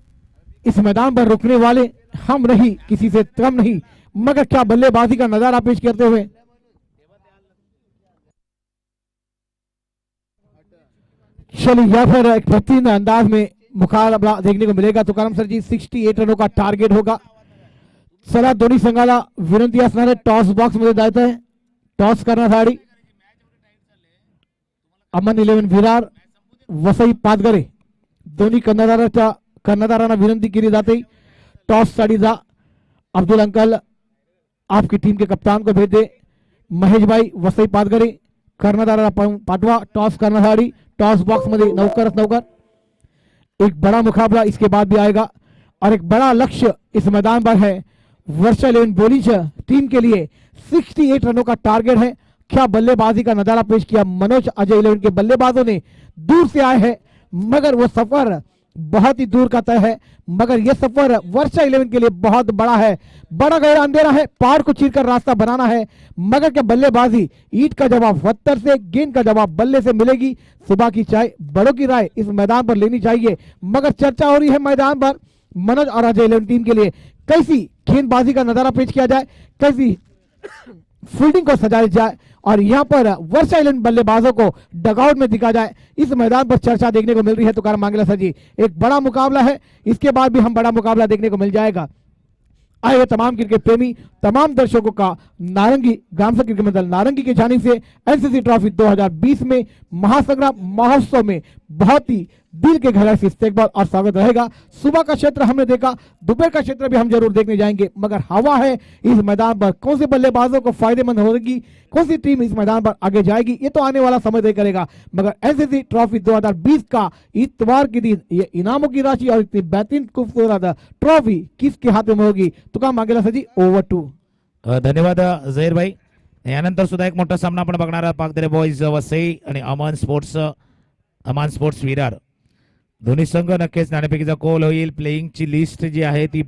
इस मैदान पर रुकने वाले, हम नहीं किसी से कम नहीं, मगर क्या बल्लेबाजी का नजारा पेश करते हुए चलिए या फिर एक बेहतरीन अंदाज में मुकाबला देखने को मिलेगा। तो करम सर जी 68 रनों का टारगेट होगा। चला दोन्ही संघाला विनंती असणारे टॉस बॉक्स मध्ये जायचं आहे। टॉस करण्यासाठी अमन 11 विरार, वसई पाचगरे दोन्ही कर्णधारांना विनंती केली जाते टॉस साठी जा। अब्दुल अंकल आपकी टीम के कप्तान को भेज दे। महेश भाई वसई पाचगरे कर्णधाराला पाठवा टॉस करण्यासाठी। टॉस बॉक्स मध्ये लवकर एक बड़ा मुकाबला इसके बाद भी आएगा और एक बड़ा लक्ष्य इस मैदान पर है। वर्षा 11 बॉलिंग टीम के लिए 68 रनों का टारगेट है। क्या बल्लेबाजी का नजारा पेश किया मनोज अजय 11 के बल्लेबाजों ने। दूर से आए हैं मगर वो सफर बहुत ही दूर का तय है, मगर यह सफर वर्षा 11 के लिए बहुत बड़ा है। बड़ा गहरा अंधेरा है, पहाड़ को चीरकर रास्ता बनाना है, मगर क्या बल्लेबाजी ईंट का जवाब पत्थर से, गेंद का जवाब बल्ले से मिलेगी। सुबह की चाय बड़ों की राय इस मैदान पर लेनी चाहिए, मगर चर्चा हो रही है मैदान पर मनोज और अजय 11 टीम के लिए कैसी गेंदबाजी का नजारा पेश किया जाए, कैसी फील्डिंग को सजाया जाए और यहां पर वर्षा 11 बल्लेबाजों को डगआउट में दिखा जाए। इस मैदान पर चर्चा देखने को मिल रही है। तो कारम मांगला सर जी एक बड़ा मुकाबला है, इसके बाद भी हम बड़ा मुकाबला देखने को मिल जाएगा। आए हुए तमाम क्रिकेट प्रेमी, तमाम दर्शकों का नारंगी ग्राम क्रिकेट मंडल नारंगी की जानिब से एनसीसी ट्रॉफी 2020 में महासंग्राम महोत्सव में बहुत ही दिल के गहराई से इस्तेकबाल और स्वागत रहेगा। सुबह का क्षेत्र हमने देखा, दोपहर का क्षेत्र भी हम जरूर देखने जाएंगे, मगर हवा है इस मैदान पर कौन से बल्लेबाजों को फायदेमंद होगी, कौन सी टीम इस मैदान पर आगे जाएगी, ये तो आने वाला समय तय करेगा। मगर एनसीसी ट्रॉफी 2020 का इतवार के दिन ये इनामों की राशि और इतनी बेहतरीन खूबसूरत ट्रॉफी किसके हाथ में होगी, तो काम मांगेला सर जी ओव्हर टू। धन्यवाद झहीर भाई। यानंतर सुद्धा एक मोठा सामना आपण बघणार आहोत। पागदरे बॉईज वसई आणि अमन स्पोर्ट्स विरार दोन्ही संघ नक्कीच नाणेफेकीचा कॉल होईल। प्लेइंगची लिस्ट जी आहे ती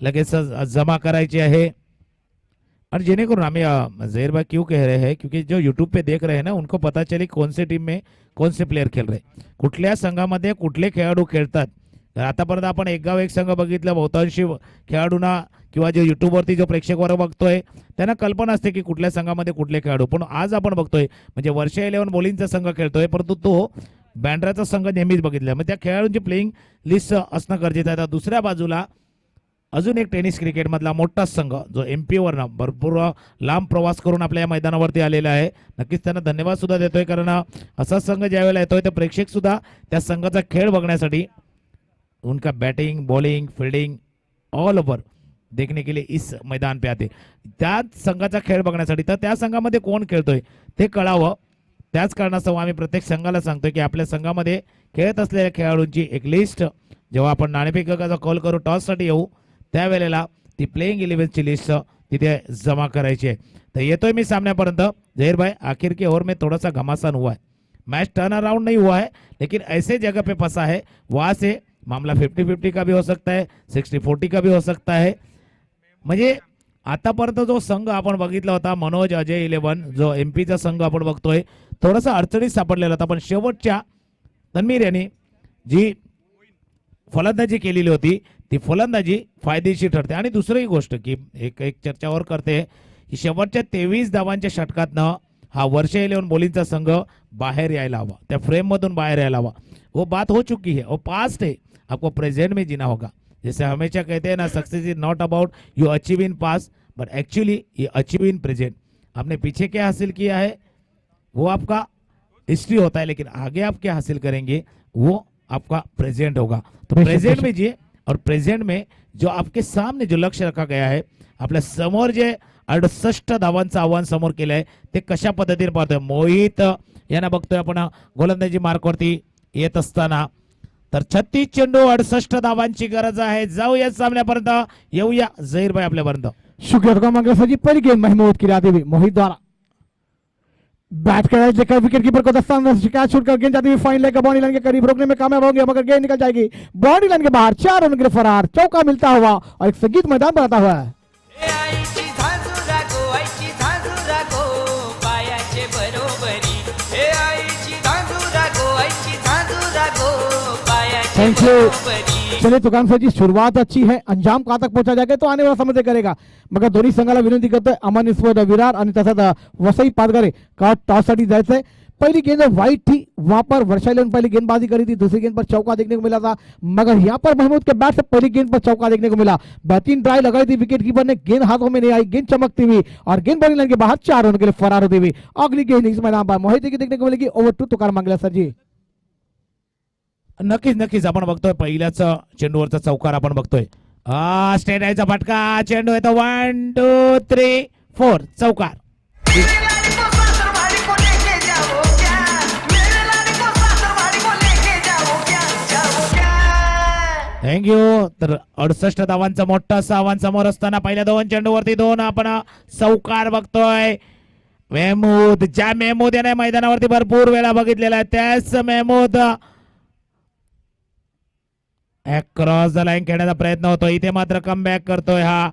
लगेच जमा करायची आहे और जेनेकरून हमें जहीर भाई क्यों कह रहे हैं, क्योंकि जो यूट्यूब पे देख रहे हैं ना उनको पता चले कौन से टीम में कौन से प्लेयर खेळ रहे, कुठल्या संघामध्ये कुठले खेळाडू खेळतात। तर आतापर्यंत आपण एक गाव एक संघ बघितलं, बहुतांशी खेळाडूंना किंवा जो युट्यूबवरती जो प्रेक्षक वर्ग बघतोय त्यांना कल्पना असते की कुठल्या संघामध्ये कुठले खेळाडू, पण आज आपण बघतोय म्हणजे वर्षा 11 बॉलिंगचा संघ खेळतोय, परंतु तो बँड्राचा संघ नेहमीच बघितला, मग त्या खेळाडूंची प्लेइंग लिस्ट असणं गरजेचं आहे। दुसऱ्या बाजूला अजून एक टेनिस क्रिकेट मधला मोठा संघ जो एमपी वरनं भरपूर लांब प्रवास करून आपल्या या मैदानावरती आलेला आहे, नक्कीच त्यांना धन्यवाद सुद्धा देतोय, कारण असा संघ ज्यावेळेला येतोय तर प्रेक्षक सुद्धा त्या संघाचा खेळ बघण्यासाठी उनका batting bowling fielding all over देखने के लिए इस मैदान पे आते। त्या संघाचा खेळ बघण्यासाठी तर त्या संघामध्ये कोण खेळतोय ते कळावं, त्याच कारणास्तव आम्ही प्रत्येक संघाला सांगतोय की आपल्या संघामध्ये खेळत असलेल्या खेळाडूंची एक लिस्ट जेव्हा आपण नाणेफेकाचा कॉल करू टॉससाठी येऊ त्यावेळेला ती प्लेइंग 11 ची लिस्ट तिथे जमा करायची आहे। तर येतोय मी सामन्यापर्यंत। जहीर भाई आखिर के ओवर में थोड़ा सा घमासान हुआ है, मैच टर्न अराउंड नहीं हुआ है, लेकिन ऐसे जगह पे फंसा है वहां से मामला 50-50 का भी हो सकता है, 60-40 का भी हो सकता है। म्हणजे आतापर्यंत जो संघ आपण बघितला होता मनोज अजय 11 जो एमपीचा संघ आपण बघतोय थोडासा अडचणीत सापडलेला होता, पण शेवटच्या तन्वीर यांनी जी फलंदाजी केलेली होती ती फलंदाजी फायदेशीर ठरते। आणि दुसरी गोष्ट की एक चर्चावर करते की शेवटच्या 23 धावांच्या षटकातनं हा वर्षा 11 बॉलिंगचा संघ बाहेर यायला हवा, त्या फ्रेम मधून बाहेर यायला हवा। वो बात हो चुकी है, वो पास्ट है, आपको प्रेजेंट में जीना होगा। जैसे हमेशा कहते हैं ना, success is not about you achieve in past but actually ये अचीव इन प्रेजेंट। आपने पीछे क्या हासिल किया है वो आपका हिस्ट्री होता है, लेकिन आगे आप क्या हासिल करेंगे वो आपका प्रेजेंट होगा. तो बेशक, प्रेजेंट बेशक. में जी और प्रेजेंट में जो आपके सामने जो लक्ष्य रखा गया आहे आपल्या समोर जे 68 धावांचं आव्हान समोर केलंय ते कशा पद्धतीने पाहतोय. मोहित यांना बघतोय आपण गोलंदाजी मार्कवरती येत असताना. तर 36 चेंडू 68 धावांची गरज आहे. जाऊया सामन्यापर्यंत, येऊया झहीर भाई आपल्यापर्यंत. शुक्रिया दुकान मांगला सर जी. पहली गेंद महमूद की जाती हुई मोहित द्वारा बैट कर लेकर विकेट कीपर को दस्तान शिकायत छूटकर गेंद जाती हुई फाइन लेकर बाउंड्री लाइन के करीब रोकने में कामयाब होंगे, मगर गेंद निकल जाएगी बाउंड्री लाइन के बाहर. 4 रन के लिए फरार. चौका मिलता हुआ और एक संगीत मैदान बनाता हुआ है. ए आईची झांजुरा गो, आईची झांजुरा गो, पायाचे बरोबरी. ए आईची झांजुरा गो, आईची झांजुरा गो, पायाचे थैंक यू. बरोबरी. चलिए तुकान सर जी, शुरुआत अच्छी है, अंजाम कहाँ तक पहुंचा जाएगा तो आने वाला समय तय करेगा. मगर दोन्ही संघाला विनंती करतोय अमान विस्वद विरार आणि तसंच वसई पाटघरे का टॉससाठी जायचंय. पहली गेंद वाइट थी, वहां पर वर्षा ने पहली गेंदबाजी करी थी, दूसरी गेंद पर चौका देखने को मिला था. मगर यहाँ पर महमूद के बैट से पहली गेंद पर चौका देखने को मिला. बेहतरीन ट्राई लगाई थी विकेट कीपर ने, गेंद हाथों में नहीं आई, गेंद चमकती हुई और गेंद बाउंड्री लाइन के बाहर 4 रन के लिए फरार होती हुई. अगली गेंद इस मैदान पर मोहित की देखने को मिलेगी. ओवर टू तुकार मांगला सर जी. नक्कीच नक्कीच आपण बघतोय पहिल्याच चेंडूवरचा चौकार आपण बघतोय. स्टेट आयचा फटका. चेंडू येतो 1 2 3 4 चौकार. मेरे लाने को सासरवाड़ी को लेके जाओ क्या? मेरे लाने को सासरवाड़ी को लेके जाओ क्या? जाओ क्या? थँक्यू. तर 68 धावांचं मोठं आव्हान समोर असताना पहिल्या 2 चेंडूवरती 2 आपण चौकार बघतोय. मेहमूद, ज्या मेहमूद याने मैदानावरती भरपूर वेळा बघितलेला आहे त्याच मेहमूद क्रॉस द लाईन खेळण्याचा प्रयत्न होतो. इथे मात्र कमबॅक करतोय हा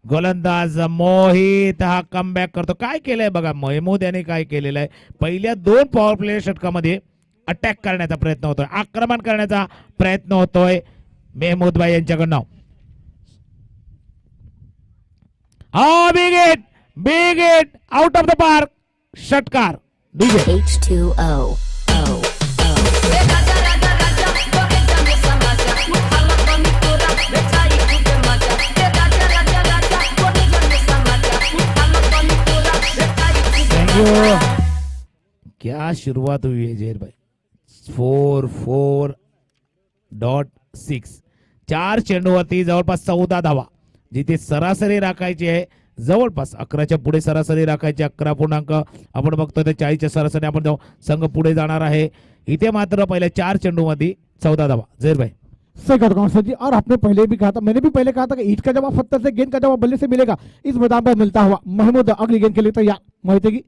गोलंदाज मोहित. हा कमबॅक करतो. काय केलंय बघा महमूद यांनी काय केलेलं आहे. पहिल्या 2 पॉवर प्ले षटकामध्ये अटॅक करण्याचा प्रयत्न होतोय, आक्रमण करण्याचा प्रयत्न होतोय मेहमूद भाई यांच्याकडनं. Big hit out of the park. षटकार. DJ H2O. क्या शुरुआत हुई है जहीर भाई. 4.6 4 चेंडूवरती जवळपास 14 धावा, जिथे सरासरी राखायची आहे जवळपास 11च्या पुढे सरासरी राखायची. 11 आपण बघतोय तर 40च्या सरासरी आपण संघ पुढे जाणार आहे. इथे मात्र पहिल्या 4 चेंडूमध्ये 14 धावा. जहीर भाई सही कहा दुकान सर जी. और आपने पहले भी कहा था, मैंने भी पहले कहा था कि ईट का जवाब पत्थर से, गेंद का जवाब बल्ले से मिलेगा. इस मैदान पर मिलता हुआ महमूद अगली गेंद के लिए तैयार. मोहित की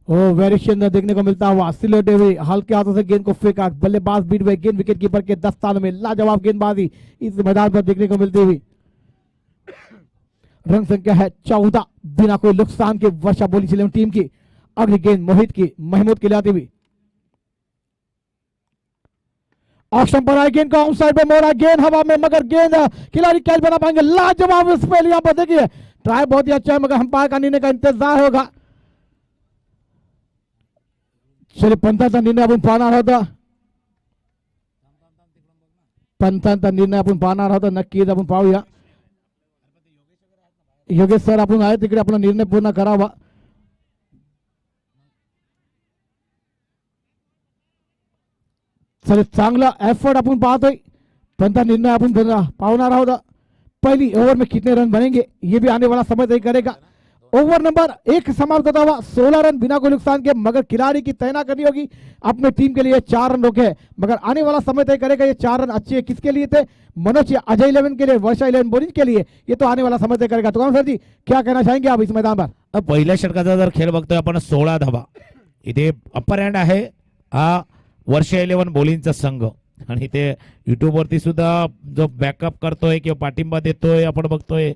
वेरिएशन देखने को मिलता हुआ. सिलेटे हुए हल्के हाथों से गेंद को फेंका, बल्लेबाज बीट हुए, गेंद विकेट कीपर के दस्तान में. लाजवाब गेंदबाजी इस मैदान पर देखने को मिलती हुई. रन संख्या है 14 बिना कोई नुकसान के वर्षा बॉलिंग इलेवन टीम की. अगली गेंद मोहित की महमूद के लिए आती हुई. ऑप्शन पर आई गेंद को आउट साइड पे मोड़ा, गेंद हवा में, मगर गेंद खिलाड़ी कैच बना पाएंगे. लाजवाब स्पेल यहाँ पर देखिए. ट्राई बहुत ही अच्छा है, मगर अंपायर का निर्णय का इंतजार होगा. चलिए पंथांचा निर्णय आपण पाहणार होता. पंथांचा निर्णय आपण पाहणार होता. नक्कीच आपण पाहूया. योगेश सर आपण आहे तिकडे आपला निर्णय पूर्ण करावा. चले चांगला एफर्ट आपण पाहतोय. पंथा निर्णय आपण पाहणार आहोत. पहली ओवर में कितने रन बनेंगे ये भी आने वाला समय तय करेगा. ओवर नंबर 1 समाप्त होता हुआ 16 रन बिना कोई नुकसान के, मगर खिलाड़ी की तैनात करनी होगी अपने टीम के लिए. 4 रन रोके, मगर आने वाला समय तय करेगा ये 4 रन अच्छे किसके लिए थे. मनोज या अजय 11 के लिए, वर्षा 11 बॉलिंग के लिए. ये तो आने वाला समय तय करेगा. तो सर जी क्या कहना चाहेंगे आप इस मैदान पर. पहिल्या षटकाचा जर खेळ बघतोय आपण 16 धावा. इथे अप्पर हँड आहे हा वर्षा 11 बॉलिंगचा संघ. आणि ते युट्यूब वरती सुद्धा जो बॅकअप करतोय किंवा पाठिंबा देतोय आपण बघतोय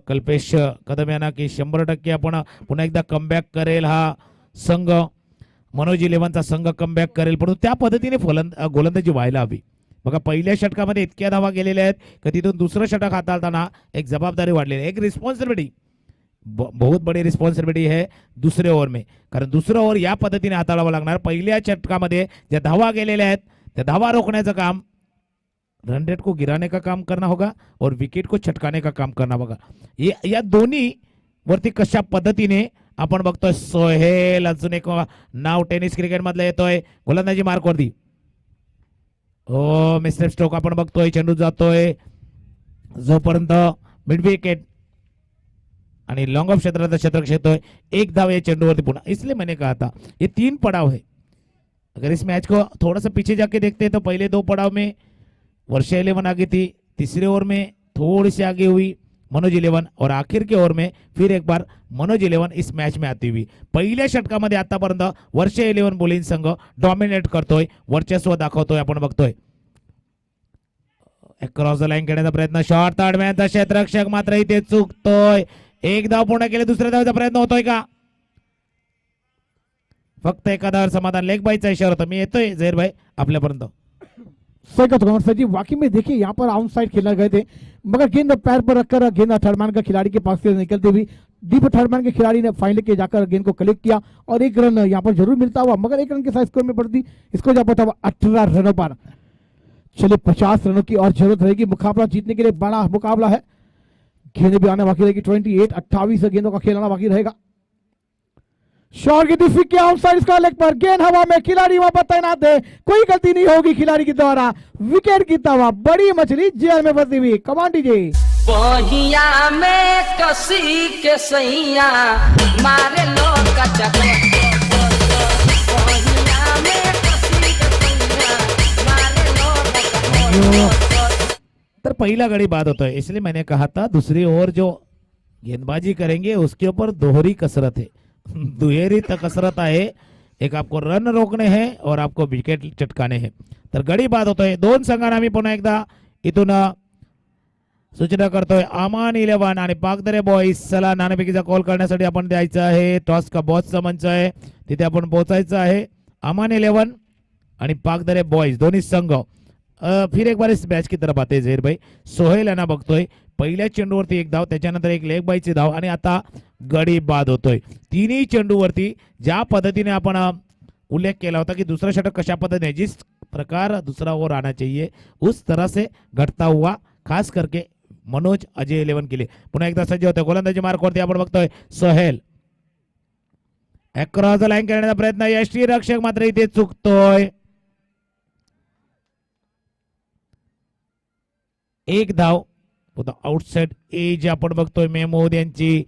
कल्पेश कदम यांना की 100% आपण पुन्हा एकदा कमबॅक करेल हा संघ. मनोज 11चा संघ कमबॅक करेल, परंतु त्या पद्धतीने गोलंदाजी व्हायला हवी. बघा पहिल्या षटकामध्ये इतक्या धावा गेलेल्या आहेत की तिथून दुसरं षटक हाताळताना एक जबाबदारी वाढलेली आहे, एक रिस्पॉन्सिबिलिटी, बहुत बड़ी रिस्पॉन्सिबिलिटी है दुसरे ओव्हर में. कारण दुसरं ओव्हर या पद्धतीने हाताळावं लागणार. पहिल्या षटकामध्ये ज्या धावा गेलेल्या आहेत त्या धावा रोखण्याचं काम, रन रेट को गिराने का काम करना होगा और विकेट को छटकाने का काम करना होगा. या दोन्ही वरती कशा पद्धतीने आपण बघतोय. सोहेल अजून एक नाव टेनिस क्रिकेट मधलं येतोय गोलंदाजी मार्कवरती. हो मिस्टर स्टोक आपण बघतोय चेंडू जातोय जोपर्यंत मिड विकेट आणि लॉन्ग ऑफ क्षेत्राचा क्षेत्ररक्षक येतोय एक धाव या चेंडूवरती पुन्हा इसलिए मैंने कहा था ये 3 पड़ाव है अगर इस मैच को थोड़ा सा पीछे जाके देखते हैं तो पहले 2 पड़ाव में वर्षा 11 आगे थी तीसरे ओवर में थोड़ी सी आगे हुई मनोज 11 और आखिर के ओवर में फिर एक बार मनोज 11 इस मैच में आती हुई पहिल्या षटकामध्ये आतापर्यंत वर्षा 11 बोलिंग संघ डॉमिनेट करतोय वर्चस्व दाखवतोय आपण बघतोय क्रॉस द लाईन खेळण्याचा प्रयत्न शॉर्ट ताडम्याचा क्षेत्ररक्षक मात्र इथे चुकतोय एक धाव पूर्ण केले दुसऱ्या धावचा प्रयत्न होतोय का फक्त एका धावावर समाधान लेग बाईचा इशारा होता मी येतोय झहीर भाई आपल्यापर्यंत सही का तो सर जी वाकई में देखिए यहाँ पर आउट साइड खेला गए थे मगर गेंद पैर पर रखकर गेंद थर्ड मैन का खिलाड़ी के पास से निकलते हुए डीप थर्ड मैन के खिलाड़ी ने फाइनल के जाकर गेंद को कलेक्ट किया और 1 रन यहाँ पर जरूर मिलता हुआ मगर 1 रन के साथ स्कोर में बढ़ती इसको जा पाता हुआ 18 रनों पर चलिए 50 रनों की और जरूरत रहेगी मुकाबला जीतने के लिए बड़ा मुकाबला है गेंद भी आने बाकी रहेगी 28 गेंदों का खेल आना बाकी रहेगा शॉट की डिफिक के आउटसाइड इसका लेग पर गेंद हवा में खिलाड़ी वहां पर तैनात है कोई गलती नहीं होगी खिलाड़ी के द्वारा विकेट गिरता हुआ बड़ी मछली जेल में फंसी हुई कमान दीजिए बहिया में कसी के सैया मारे लोग का चक्कर बहिया में कसी के सैया मारे लोग का चक्कर तर पहिला गडी बाद होतोय इसलिए मैंने कहा था दूसरी ओवर जो गेंदबाजी करेंगे उसके ऊपर दोहरी कसरत है दुहेरी कसरत आहे एक आपको रन रोकणे है और आपको विकेट चटकाने है तर गडी बाद होतोय 2 संघांना आम्ही पुन्हा एकदा इथून सूचना करतोय अमान 11 आणि पाकदरे बॉईज चला नाणेफेकीचा कॉल करण्यासाठी आपण द्यायचं आहे टॉस का बॉसचा मंच आहे तिथे आपण पोहोचायचं आहे अमान 11 आणि पाकदरे बॉईज दोन्ही संघ फिर एक बार इस मैच की तरफ आते झहीर भाई सोहेल यांना बघतोय पहिल्या चेंडूवरती 1 धाव त्याच्यानंतर एक लेग बाईची धाव आणि आता गडी बाद होतोय तिन्ही चेंडूवरती ज्या पद्धतीने आपण उल्लेख केला होता की दूसरा षटक कशा पद्धतीने जिस प्रकार दूसरा ओवर आना चाहिए उस तरह से घटता हुआ खास करके मनोज अजय 11 के लिए पुन्हा एकदा सज्ज होतोय गोलंदाजी मार्कवरती आपण बघतोय सोहेल अक्रॉस द लाईन करण्याचा प्रयत्न यष्टी रक्षक मात्र इथे चुकतोय एक धाव आउटसाइड एज आपण बघतोय मेहमूद यांची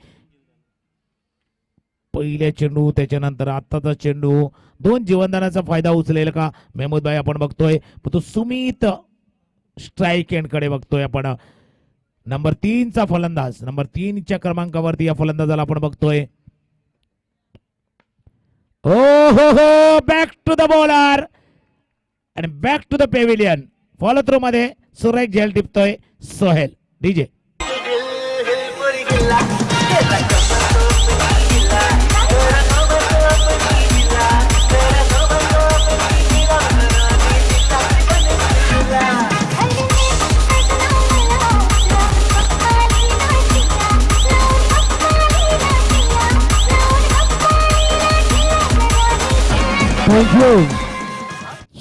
पहिल्या चेंडू त्याच्यानंतर आताचा चेंडू 2 जीवनदानाचा फायदा उचलेल का मेहमूद भाई आपण बघतोय तो सुमित स्ट्राइक एंड कडे बघतोय आपण नंबर 3 चा फलंदाज नंबर 3 च्या क्रमांकावरती या फलंदाजाला आपण बघतोय ओ हो बॅक टू द बॉलर आणि back to the pavilion follow through मध्ये सुरेख झेल टिपतोय सोहेल डीजे थैंक यू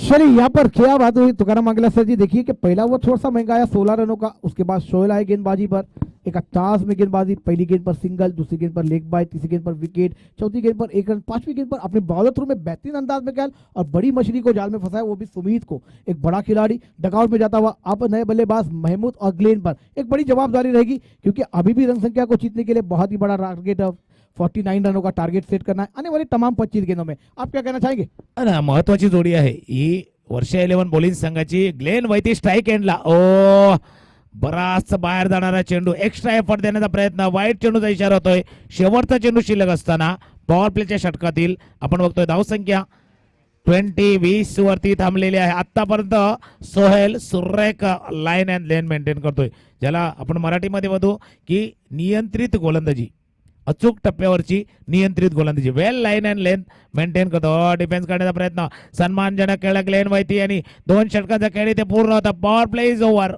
चलिए यहाँ पर क्या बात हुई तुकाराम मंगला सर जी देखिए कि पहला वो थोड़ा सा महंगा आया 16 रनों का उसके बाद शोएल आए गेंदबाजी पर 51 में गेंदबाजी पहली गेंद पर सिंगल दूसरी गेंद पर लेग बाय तीसरी गेंद पर विकेट चौथी गेंद पर 1 रन पांचवी गेंद पर अपने बॉलर थ्रू में बेहतरीन अंदाज में खेल और बड़ी मछली को जाल में फंसाया वो भी सुमीत को एक बड़ा खिलाड़ी डगआउट में जाता हुआ अब नए बल्लेबाज महमूद और ग्लेन पर एक बड़ी जवाबदारी रहेगी क्योंकि अभी भी रन संख्या को जीतने के लिए बहुत ही बड़ा टारगेट 49 रनों का टारगेट सेट करना है आने वाली तमाम 25 गेंदों में आप क्या कहना चाहेंगे ना महत्वाची जोडी आहे ही वर्षा 11 बॉलिंग संघाची ग्लेन वैती स्ट्राइक एंडला ओ बराच बाहेर जाणारा चेंडू एक्स्ट्रा एफर्ट देण्याचा प्रयत्न वाईट चेंडूचा इशारा होतोय शेवटचा चेंडू शिल्लक असताना पॉवर प्लेच्या षटकातील आपण बघतोय धावसंख्या 20 वरती थांबलेली आहे आतापर्यंत सोहेल सुरेख लाईन अँड लेन मेंटेन करतोय ज्याला आपण मराठीमध्ये म्हणतो की नियंत्रित गोलंदाजी अचूक टप्प्यावरची नियंत्रित गोलंदाजी वेल लाईन अँड लेंथ मेंटेन करतो डिफेन्स करण्याचा प्रयत्न सन्मानजनक खेळ ग्लेन वैती आणि 2 षटकांचा खेळ इथे पूर्ण होता power play is over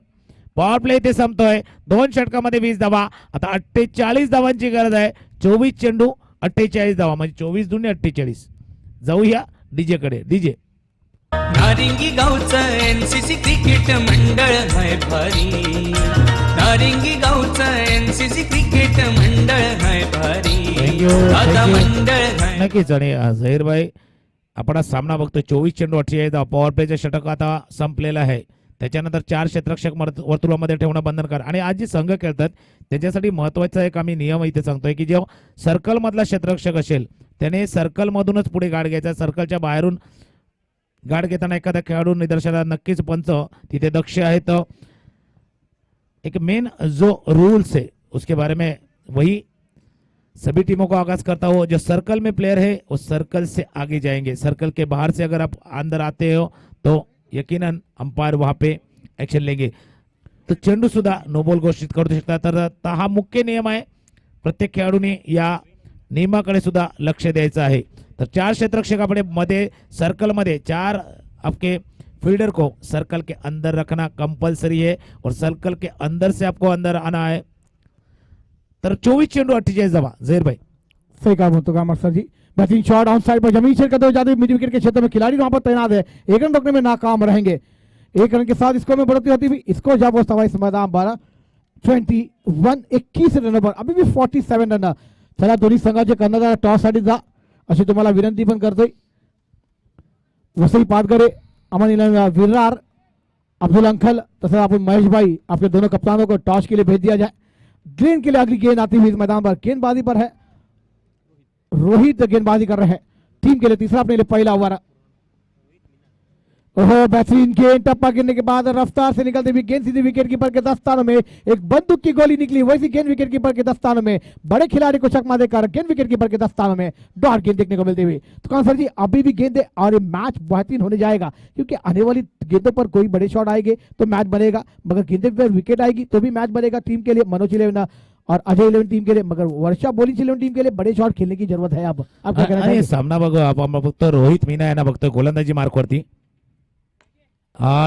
power play इथे संपतोय 2 षटकामध्ये 20 धावा आता 48 धावांची गरज आहे 24 चेंडू 48 धावा म्हणजे 24 दुने 48 जाऊया डीजे कडे डीजे नारिंगी गावचं एनसीसी क्रिकेट मंडळ हाय भारी नारिंगी गावचं एनसीसी क्रिकेट मंडळ हाय भारी थँक्यू आता मंडळ हाय नक्कीच आणि झहीर भाई आपण हा सामना बघतोय 24 चेंडू 48 धावा. पॉवर प्लेचे षटक आता संपलेलं आहे. त्याच्यानंतर 4 क्षेत्ररक्षक वर्तुळामध्ये ठेवणं बंधनकार. आणि आज जे संघ खेळतात त्याच्यासाठी महत्वाचा एक आम्ही नियम इथे सांगतोय की जेव्हा सर्कल मधला क्षेत्ररक्षक असेल त्याने सर्कल मधूनच पुढे गाड घ्यायचा. सर्कलच्या बाहेरून गाड घेताना एखादा खेळाडू निदर्शनाला नक्कीच पंच तिथे दक्ष आहे. तर एक मेन जो रूल्स है उसके बारे में वही सभी टीमों को आगाज करता हो. जो सर्कल में प्लेयर है वो सर्कल से आगे जाएंगे. सर्कल के बाहर से अगर आप अंदर आते हो तो यकीनन अंपायर वहां पे एक्शन लेंगे. तो चेंडू सुद्धा नो बॉल घोषित करू शकतात. तर हा मुख्य नियम आहे. प्रत्येक खेळाडूने या नियमाकडे सुद्धा लक्ष द्यायचं आहे. तर 4 क्षेत्ररक्षक अपने मध्ये सर्कल मध्ये 4 आपके फील्डर को सर्कल के अंदर रखना कंपलसरी है और सर्कल के अंदर से आपको अंदर आना है. तर 24 चेंडू 48 धावा. जहीर भाई सही काम होता कामर सर जी. बेहतरीन शॉट ऑन साइड पर जमीन छेड़ करते हुए जाते मिड विकेट के क्षेत्र में खिलाड़ी वहां पर तैनात है. 1 रन रोकने में नाकाम रहेंगे. 1 रन के साथ स्कोर में बढ़ोतरी होती हुई इसको जब वो सवा इस मैदान पर 21 रनवर अभी भी 47 रन. चला दोन्ही संघाचे कर्णधार टॉस साठी जा अशी तुम्हाला विनंती पण करतोय. वसई पाटगरे, अमन विरार, अब्दुल अंकल तथा अपन महेश भाई आपके दोनों कप्तानों को टॉस के लिए भेज दिया जाए. ग्रीन के लिए अगली गेंद आती हुई इस मैदान पर गेंदबाजी पर है. रोहित गेंदबाजी कर रहे हैं. टीम के लिए तीसरा अपने लिए पहला ओवर. ओहो बेहतरीन गेंद. टप्पा गिरने के बाद रफ्तार से निकलते हुए गेंद सीधी विकेट कीपर के दस्तानों में. एक बंदूक की गोली निकली वैसी गेंद विकेट कीपर के दस्तानों में. बड़े खिलाड़ी को चकमा देकर गेंद विकेट कीपर के दस्तानों में डॉट गेंद देखने को मिलती हुई. तो कौन सर जी अभी भी गेंद है और ये मैच बेहतरीन होने जाएगा क्योंकि आने वाली गेंदों पर कोई बड़े शॉट आएंगे तो मैच बनेगा. मगर गेंदे पर विकेट आएगी तो भी मैच बनेगा. टीम के लिए मनोज 11 और अजय 11 टीम के लिए. मगर वर्षा बॉलिंग 11 टीम के लिए बड़े शॉट खेलने की जरूरत है. अब आप क्या कहना आणि चाहेंगे? सामना बघ आपण बघतो रोहित मीना यांना बघतोय गोलंदाजी मार्कवरती.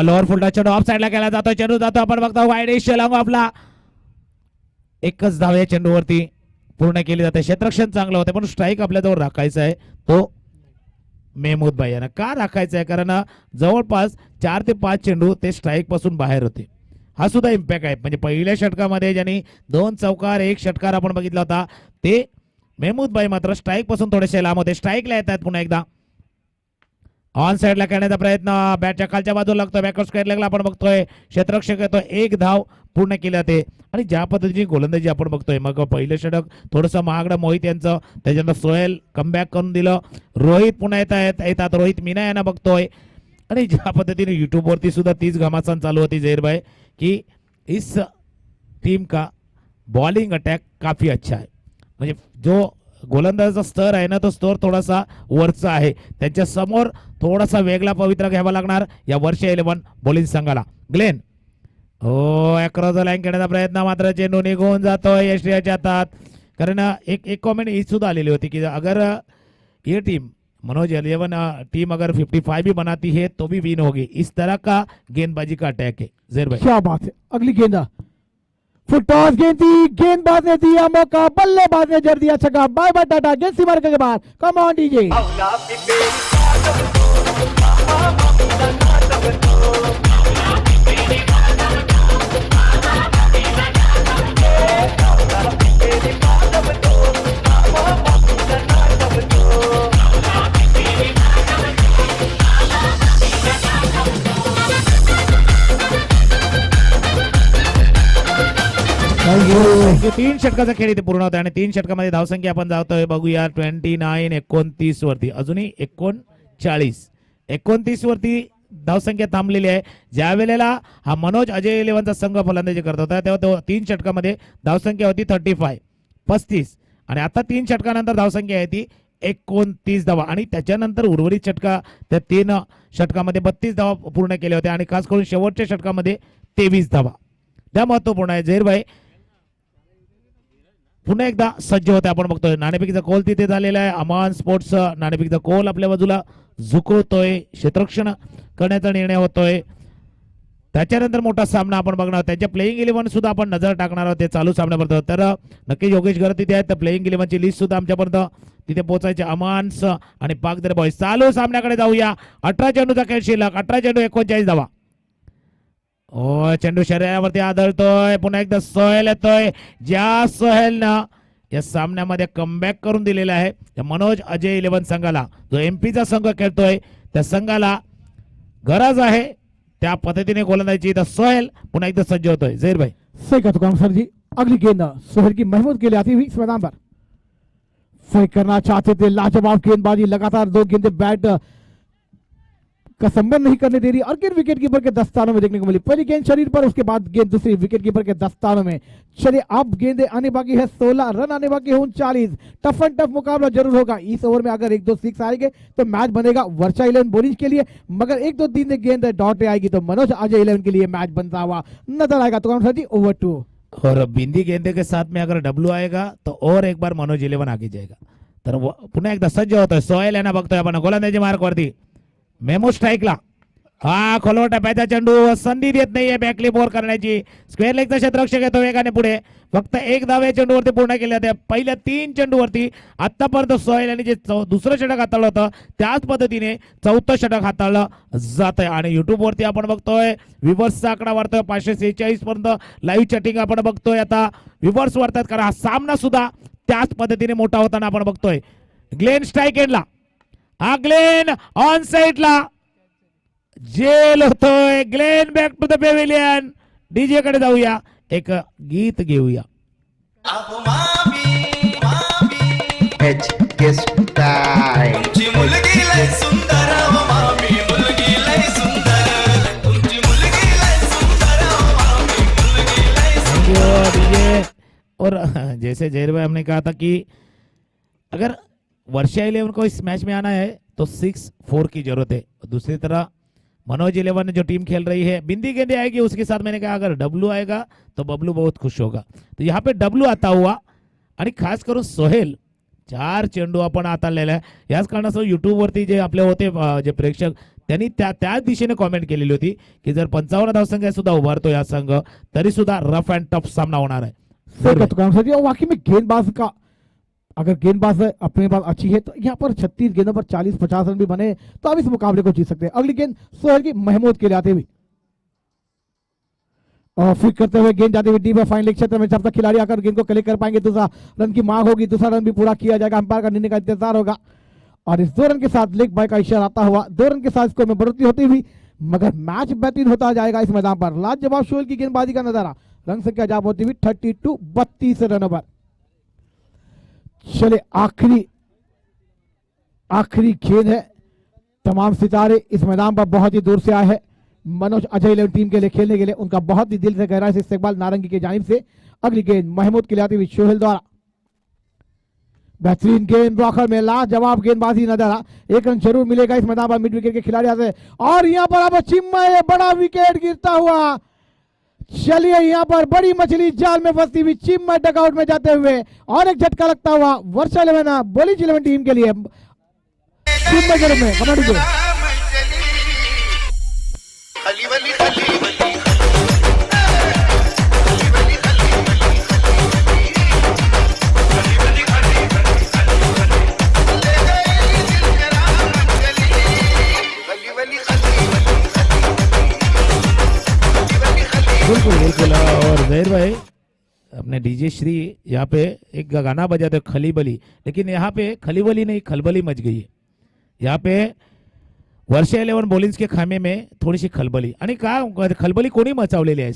लोअर फुलटा चेंडू ऑफ साइडला केला जातो. चेंडू जातो आपण बघतो वाईड शेलांग आपला एकच धाव या चेंडूवरती पूर्ण केली जाते. क्षेत्ररक्षण चांगलं होतं पण स्ट्राईक आपल्याजवळ राखायचा आहे तो मेहमूद भाई यांना का राखायचा आहे कारण जवळपास 4 ते 5 चेंडू ते स्ट्राईक पासून बाहेर होते. हा सुद्धा इम्पॅक्ट आहे. म्हणजे पहिल्या षटकामध्ये ज्यांनी 2 चौकार 1 षटकार आपण बघितला होता ते मेहमूद भाई मात्र स्ट्राईक पासून थोडेसे लांब होते. स्ट्राईकला येतात पुन्हा एकदा. ऑन साइडला करण्याचा प्रयत्न बॅटच्या खालच्या बाजूला लागतो. बॅकवर्ड साइड लेगला आपण बघतोय क्षेत्ररक्षक येतो. 1 धाव पूर्ण केली जाते. आणि ज्या पद्धतीची गोलंदाजी आपण बघतोय मग पहिलं षटक थोडंसं महागडं मोहित यांचं. त्याच्यानंतर सोहेल कमबॅक करून दिलं. रोहित पुन्हा येतात. रोहित मीना यांना बघतोय. आणि ज्या पद्धतीने युट्यूब वरती सुद्धा तीच घमासान चालू होती जहीर भाई कि इस टीम का बॉलिंग अटॅक काफी अच्छा है. म्हणजे जो गोलंदाजाचा स्तर आहे ना तो स्तर थोडासा वरचा आहे. त्यांच्या समोर थोडासा वेगळा पवित्रा घ्यावा लागणार या वर्षा 11 बॉलिंग संघाला. ग्लेन अक्रॉस द लाईन करण्याचा प्रयत्न मात्र चेंडू निघून जातोय यश्रियाच्या हातात. कारण एक कॉमेंट ही सुद्धा आलेली होती की अगर ये टीम मनोज 11 टीम अगर 55 भी बनाती है तो भी विन होगी. इस तरह का गेंदबाजी का अटैक है जहीर भाई. क्या बात है. अगली गेंद फुल टॉस गेंद थी. गेंदबाज ने दिया मौका बल्लेबाज ने जड़ दिया छक्का. Bye bye tata. गेंद सीमा के बाद कम ऑन डीजे. जे 3 षटकाचा खेळ इथे पूर्ण होता आणि 3 षटकामध्ये धावसंख्या आपण जातोय बघूया 29 29 वरती अजूनही 39 वरती धावसंख्या थांबलेली आहे. ज्या वेळेला हा मनोज अजय 11चा संघ फलंदाजी करत होता तेव्हा तो 3 षटकामध्ये धावसंख्या होती 35 आणि आता 3 षटकानंतर धावसंख्या आहे ती 29 धावा. आणि त्याच्यानंतर उर्वरित षटका त्या 3 षटकामध्ये 32 धावा पूर्ण केल्या होत्या आणि खास करून शेवटच्या षटकामध्ये 23 धावा. त्या महत्वपूर्ण आहे जहीर भाई. पुन्हा एकदा सज्ज होते आपण बघतोय. नाणेफेकीचा कोल तिथे झालेला आहे. अमान स्पोर्ट्स नाणेफेकीचा कोल आपल्या बाजूला झुकवतोय. क्षेत्ररक्षण करण्याचा निर्णय होतोय. त्याच्यानंतर मोठा सामना आपण बघणार. त्यांच्या प्लेइंग 11 सुद्धा आपण नजर टाकणार आहोत ते चालू सामन्यापर्यंत. तर नक्की योगेश घर तिथे आहेत. तर प्लेइंग 11ची लिस्ट सुद्धा आमच्यापर्यंत तिथे पोहोचायचे. अमान्स आणि पाकदर बॉईज. चालू सामन्याकडे जाऊया. 18 चेंडूचा खेळ शिल्लक. 18 चेंडू 39 धावा. चेंडू शरीरावरती आदळतोय. पुन्हा एकदा सोहेल येतोय. ज्या सोहेलनं या सामन्यामध्ये कमबॅक करून दिलेला आहे त्या मनोज अजय 11 संघाला. जो एमपीचा संघ खेळतोय त्या संघाला गरज आहे त्या पद्धतीने गोलंदाजी. तर सोहेल पुन्हा एकदा सज्ज होतोय. झहीर भाई सही कहा तुकाराम सर जी. अगली गेंद सोहेल की महमूद के लिए आती हुई इस मैदान पर. फेंक करना चाहते थे, लाजवाब गेंदबाजी, लगातार 2 गेंदें बैट का संबंध नहीं करने दे रही और गेंद विकेट कीपर के दस्तानों में देखने को मिली. पहली गेंद शरीर पर, उसके बाद गेंद दूसरी विकेट कीपर के दस्तानों में. चलिए अब गेंदें आने बाकी है, 16 रन आने बाकी है 39. टफ एंड टफ मुकाबला जरूर होगा. इस ओवर में अगर 1-2 सिक्स आएंगे तो मैच बनेगा वर्षा 11 बॉलिंग के लिए, मगर 1-2 तीन गेंद डॉट आएगी तो मनोज अजय 11 के लिए मैच बनता हुआ नजर आएगा. तो सर जी ओवर 2 और बिंदी गेंदे के साथ में अगर डब्ल्यू आएगा तो और एक बार मनोज 11 आगे जाएगा. तर पुन्हा एकदा सज्ज होतोय. सोहेल यांना बघतोय आपण गोलंदाजी मार्क वरती. मेमो स्ट्राईकला हा खोलवट टप्प्याचा चेंडू, संधी देत नाहीये बॅकली बोर करण्याची. स्क्वेअर लेगचा क्षेत्ररक्षक येतो वेगाने पुढे. फक्त एक धावे चेंडूवरती पूर्ण केले होते पहिल्या 3 चेंडूवरती. आतापर्यंत सोहेल यांनी जे दुसरं षटक हाताळलं होतं त्याच पद्धतीने 4थं षटक हाताळलं जात आहे. आणि युट्यूब वरती आपण बघतोय व्ह्यूअर्सचा आकडा वाढतोय 546 पर्यंत. लाईव्ह चॅटिंग आपण बघतोय आता व्ह्यूअर्स वाढतात, कारण हा सामना सुद्धा त्याच पद्धतीने मोठा होताना आपण बघतोय. ग्लेन स्ट्राईक एंडला, हा ग्लेन ऑन साइडला जेल होतोय. Glenn back to the pavilion. DJ कडे जाऊया, एक गीत घेऊया. अहो मामी मामी स्टाईल. तुमची मुलगी लय सुंदर अहो मामी मुलगी लय सुंदर. तुमची मुलगी लय सुंदर अहो मामी मुलगी लय सुंदर. डीजे. और जैसे जहीर भाई हमने कहा था कि अगर वर्षा 11 को इस मैच में आना है तो 6-4 की जरूरत है. दूसरी तरफ मनोज 11 जो टीम खेल रही है बिंदी गेंदे आएगी उसके साथ मैंने कहा अगर डब्ल्यू आएगा तो बबलू बहुत खुश होगा. तो यहाँ पे डब्ल्यू आता हुआ आणि खास करून सोहेल 4 चेंडू आपण हाताळलेला आहे. याच कारणास्तव युट्यूब वरती जे आपले होते जे प्रेक्षक त्यांनी त्याच दिशेने कॉमेंट केलेली होती की जर 55 धावसंख्या सुद्धा उभारतो या संघ तरी सुद्धा रफ अँड टफ सामना होणार आहे. सही कहा तुकाराम सर जी. और वाकई में गेंदबाज का अगर गेंदबाज अपने पास अच्छी है तो यहाँ पर 36 गेंदों पर 40-50 रन भी बने तो आप इस मुकाबले को जीत सकते हैं. अगली गेंद सोहेल की महमूद के लिए आते हुए और फ्लिक करते हुए गेंद जाते हुए डीप फाइन लेग क्षेत्र में. जब तक खिलाड़ी आकर गेंद को कलेक्ट कर पाएंगे दूसरा रन की मांग होगी, दूसरा रन भी पूरा किया जाएगा. अंपायर का निर्णय का इंतजार होगा और इस 2 रन के साथ लेग बाय का इशारा आता हुआ 2 रन के साथ स्कोर में बढ़ोतरी होती हुई, मगर मैच बेहतरीन होता जाएगा इस मैदान पर. लाजवाब सोहेल की गेंदबाजी का नजारा. रन संख्या जाप होती हुई 32 रनों पर. चले आखिरी गेंद है. तमाम सितारे इस मैदान पर बहुत ही दूर से आए हैं मनोज अजय 11 टीम के लिए खेलने के लिए. उनका बहुत ही दिल से गहराई से इस्तेमाल नारंगी की जानिब से. अगली गेंद महमूद के लिए आती हुई सोहेल द्वारा. बेहतरीन गेंद ब्लॉकर में लाजवाब गेंदबाजी नजर आ. 1 रन जरूर मिलेगा इस मैदान पर. मिड विकेट के खिलाड़ी आते और यहाँ पर अब चिन्मय बड़ा विकेट गिरता हुआ. चलिए यहाँ पर बड़ी मछली जाल में फंसती हुई चिन्मय डगआउट में जाते हुए और एक झटका लगता हुआ वर्षा 11 बॉलिंग 11 टीम के लिए. चिन्मय के रूप में कमांड कीजिए. बिल्कुल. और जहीर भाई अपने डीजे श्री यहाँ पे एक गाना बजाते खलीबली, लेकिन यहाँ पे खलीबली नहीं खलबली मच गई है. यहाँ पे वर्षा 11 बॉलिंग्स के खामे में थोडीशी खलबली. आणि का खलबली कोणी मचावलेली आहे?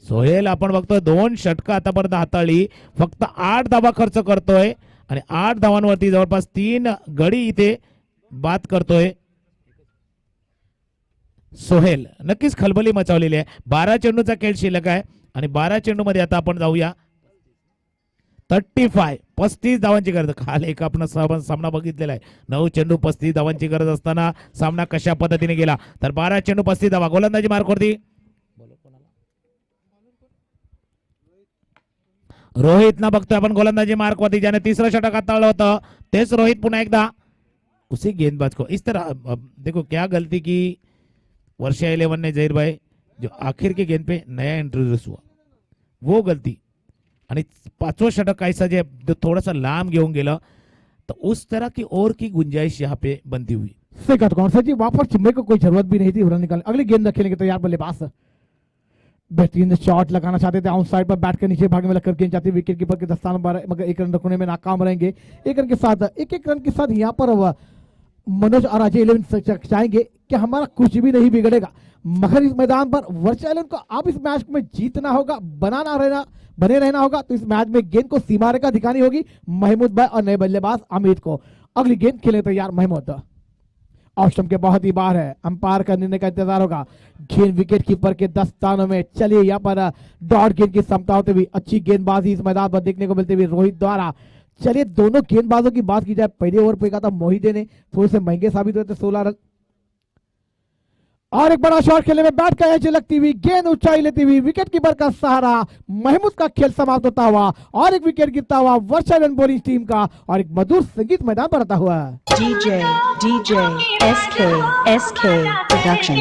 सोहेल आपण बघतोय 2 षटकं आतापर्यंत हाताळली, फक्त 8 धावा खर्च करतोय आणि 8 धावांवरती जवळपास 3 गडी इथे बाद करतोय. सोहेल नक्कीच खलबली मचावलेली आहे. 12 चेंडूचा खेळ शिल्लक आहे आणि 12 चेंडू मध्ये आता आपण जाऊया 35 धावांची गरज. काल एक आपण सामना बघितलेला आहे. 9 चेंडू 35 धावांची गरज असताना सामना कशा पद्धतीने गेला. तर 12 चेंडू 35 धावा. गोलंदाजी मार्कवरती रोहित ना बघतोय आपण गोलंदाजी मार्कवरती, ज्याने 3रं षटक हाताळलं होतं तेच रोहित पुन्हा एकदा उसी गेंदबाज को इस तरह. देखो क्या गलती की वर्षा 11 ने जहीर भाई जो आखिर के गेंद पे नया इंट्रोड्यूस हुआ वो गलती आणि 5वां षटक काहीसा जे थोड़ा सा लांब घेऊन गेलं तो उस तरह की और की गुंजाइश यहाँ पे बनती हुई. सही कहा कौन सा जी. वहां पर चिन्मय को कोई जरूरत भी नहीं थी रन निकालने. अगली गेंद खेलने के तैयार बल्लेबाज बेहतरीन शॉट लगाना चाहते थे आउट साइड पर बैट के नीचे भागने में लगकर गेंद जाती है विकेट कीपर के दस्तान पर, मगर एक रन रखने में नाकाम रहेंगे। एक रन के साथ एक रन के साथ यहाँ पर मनोज और अजय 11 चाहेंगे कि हमारा कुछ भी नहीं बिगड़ेगा, मगर इस मैदान पर वर्षा एलेवन को अब इस मैच में जीतना होगा, बने रहना होगा। तो इस मैच में गेंद को सीमा रेखा दिखानी होगी महमूद भाई और नए बल्लेबाज अमित को। अगली गेंद खेले तैयार महमूद। ऑप्शन के बहुत ही बाहर है, अंपायर का निर्णय का इंतजार होगा। गेंद विकेट कीपर के दस्तानों में। चलिए यहाँ पर डॉट गेंद की क्षमता होते हुए अच्छी गेंदबाजी इस मैदान पर देखने को मिलती हुई रोहित द्वारा। चलिए दोनों गेंदबाजों की बात की जाए, पहले ओवर पे कहा था मोहिदे ने, थोड़े से महंगे साबित हुए थे 16 रन। और एक बड़ा शॉट खेलने में बैट का एज लगती हुई, गेंद ऊंचाई लेती हुई, विकेट कीपर का सहारा, महमूद का खेल समाप्त होता हुआ और एक विकेट गिरता हुआ वर्षा एलेवन बॉलिंग टीम का, और एक मधुर संगीत मैदान पर आता हुआ। DJ SK Production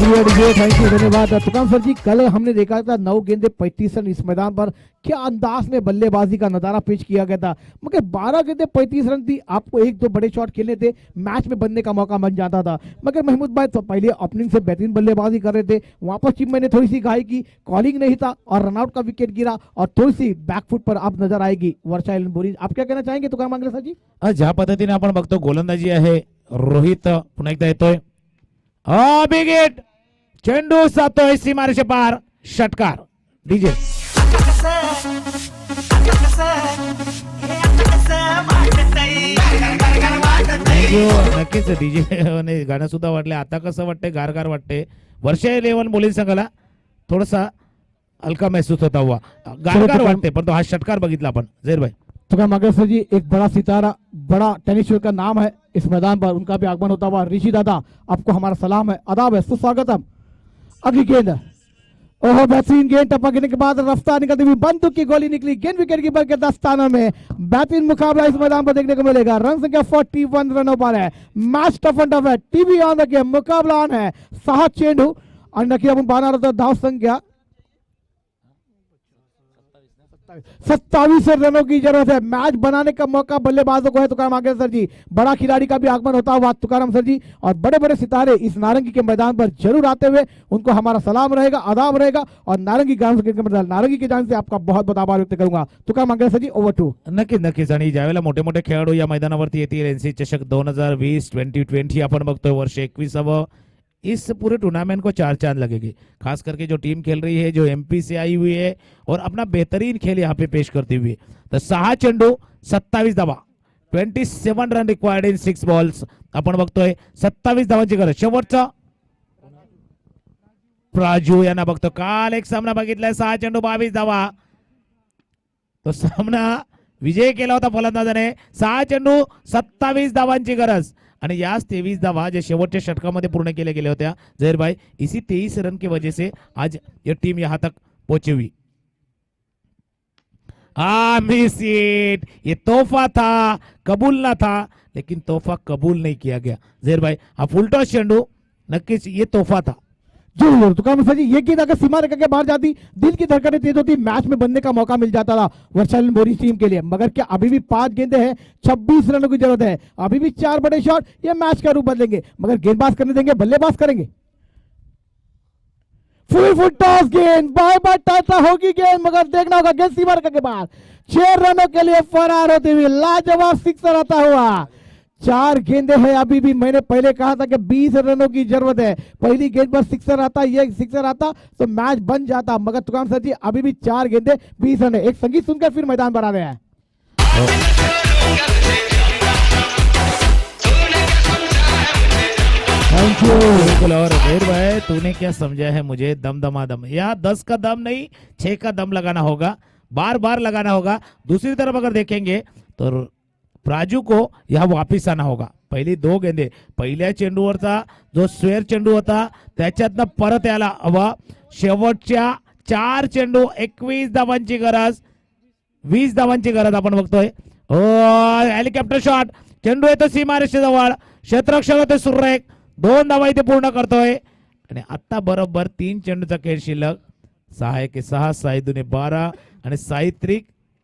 thank you, धन्यवाद तुकाम सर जी। कल हमने देखा था 9 गेंदे 35 रन इस मैदान पर क्या अंदाज में बल्लेबाजी का नजारा पेश किया गया था, मगर 12 गेंदे 35 रन थी। आपको एक दो बड़े शॉट खेलने थे, मैच में बनने का मौका बन जाता था, मगर महमूद भाई तो पहले ओपनिंग से बेहतरीन बल्लेबाजी कर रहे थे। वापस टीम मैंने थोड़ी सी घाई की, कॉलिंग नहीं था और रनआउट का विकेट गिरा और थोड़ी सी बैकफुट पर आप नजर आएगी वर्षा एलेवन बोरी। आप क्या कहना चाहेंगे तुकाम मांगले सर जी? ज्या पद्धतीने आपण बघतो गोलंदाजी आहे, रोहित पुन्हा एकदा येतोय, बिगेट चेंडू जातोय सीमारेषे पार, षटकार। डीजे नक्कीच डीजे गाणं सुद्धा वाटले। आता कसं वाटतंय, गारगार वाटते। वर्षा एलेवन बॉलिंग संघाला थोडासा हलका महसूस होता हुआ, गारगार वाटते, पण तो हा षटकार बघितला आपण झेर भाई। तुकाम मांगले सर जी, एक बड़ा सितारा, बड़ा टेनिस का नाम है इस मैदान पर, उनका भी आगमन होता हुआ। ऋषि दादा आपको हमारा सलाम है, आदाब है, सुस्वागतम। अगली गेंद, ओहो बेहतरीन गेंद, टपक गिरने के बाद रफ्तार निकलती हुई बंदूक की गोली निकली, गेंद विकेट कीपर के दस्तानों में। बेहतरीन मुकाबला इस मैदान पर देखने को मिलेगा। रन संख्या 41 रनों पर है, मैच टफ एंड टफ है, टीवी ऑन रखिए, मुकाबला ऑन है। 6 चेंडू और नक्की आपण पाहणार आहोत धाव संख्या 27 रनों की जरूरत है। मैच बनाने का मौका बल्लेबाजों को है। तुकाराम आगे सर जी, बड़ा खिलाड़ी का भी आगमन होता हुआ तुकाराम सर जी, और बड़े बड़े सितारे इस नारंगी के मैदान पर जरूर आते हुए, उनको हमारा सलाम रहेगा, आदाब रहेगा, और नारंगी नारंगी की जान से आपका बहुत बहुत आभार व्यक्त करूंगा। तुकाराम आगे सर जी, ओवर टू। नक्कीच आणि ज्यावेळेला मोठे मोठे खेळाडू या मैदानावरती येतील, एनसी चषक 2020 आपण बघतोय, वर्ष 21वां, इस पूरे टूर्नामेंट को 4 चांद लगेगी। खास करके जो टीम खेल रही है, जो एमपी से आई हुई है और अपना बेहतरीन खेल यहाँ पे पेश करती हुई। तो 6 चेंडू 27 धावा, 27 रन रिक्वायर्ड इन 6 बॉल्स। आपण बघतोय 27 धावांची गरज। शेवटचा प्राजू यांना बघतो, काल एक सामना बघितलाय, 6 चेंडू 22 धावा, तो सामना विजय केला होता फलंदाजाने। 6 चेंडू 27 धावांची गरज, आणि याच 23 धावा जे शेवटच्या षटकामध्ये पूर्ण केले गेले होत्या जहीर भाई, इसी 23 रन की वजह से आज ये टीम यहाँ तक पहुंची हुई। मिस इट, ये तोहफा था, कबूल ना था, लेकिन तोहफा कबूल नहीं किया गया जहीर भाई। हा फुलटॉस चेंडू नक्कीच ये तोहफा था। जरूर तुकाराम सर जी, ये गेंद अगर सीमा रेखा के बाहर जाती, दिल की धड़कनें तेज होती, मैच में बनने का मौका मिल जाता था वर्षा एलेवन बोरी टीम के लिए। मगर क्या अभी भी 5 गेंदे हैं, 26 रनों की जरूरत है, अभी भी 4 बड़े शॉट ये मैच का रूप बदलेंगे, मगर गेंदबाज करने देंगे, बल्लेबाज करेंगे। फुल फुट टॉस गेंद, बाय बाय टाटा होगी गेंद, मगर देखना होगा गेंद सीमा रेखा के बाहर। 6 रनों के लिए फरार होते हुए लाजवाब सिक्सर आता हुआ। 4 गेंदे हैं अभी भी। मैंने पहले कहा था कि 20 रनों की जरूरत है, पहली गेंद पर सिक्सर आता, ये सिक्सर आता तो मैच बन जाता, मगर तुकाराम सर जी अभी भी 4 गेंदे 20 रन है। एक संगीत सुनकर फिर मैदान पर आ गया है। Thank you. बिल्कुल, और जहीर भाई तूने क्या समझा है मुझे, दम दमादम। यहाँ 10 का दम नहीं, 6 का दम लगाना होगा, बार बार लगाना होगा। दूसरी तरफ अगर देखेंगे तो प्राजू को यहाँ वापिस आना होगा। पहिली 2 गेंदे, पहिल्या चेंडूवरचा जो स्क्वेअर चेंडू होता त्याच्यातनं परत यायला हवा। शेवटच्या 4 चेंडू 21 धावांची गरज, 20 धावांची गरज आपण बघतोय। हेलिकॉप्टर शॉट, चेंडू येतो सीमारेषेजवळ, क्षेत्ररक्षक होते सुरेख, 2 धावा इथे पूर्ण करतोय। आणि आता बरोबर 3 चेंडूचा खेळ शिल्लक, 6 1 6, 6 2 12 आणि 6 3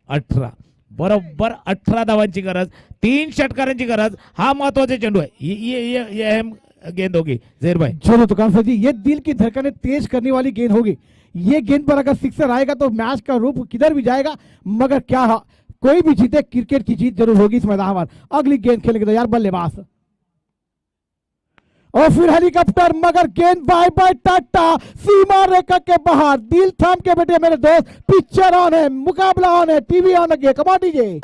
18। बरोबर 18 धावांची गरज, 3 षटकारांची गरज. हा महत्वाचा चेंडू आहे. ये अहम गेंद होगी जहीर भाई. चलो तो कामसर जी, ये दिल की धड़कनें तेज करने वाली गेंद होगी. ये गेंद पर अगर सिक्सर आएगा तो मैच का रूप किधर भी जाएगा, मगर क्या कोई भी जीते, क्रिकेट की जीत जरूर होगी इस मैदान पर. अगली गेंद खेलेंगे तैयार बल्लेबाज, और फिर हेलीकॉप्टर, मगर गेंद बाय बाय टाटा सीमा रेखा के बाहर. दिल थाम के बैठे मेरे दोस्त, पिक्चर ऑन है, मुकाबला ऑन है, टीवी ऑन है, कमा दीजिए.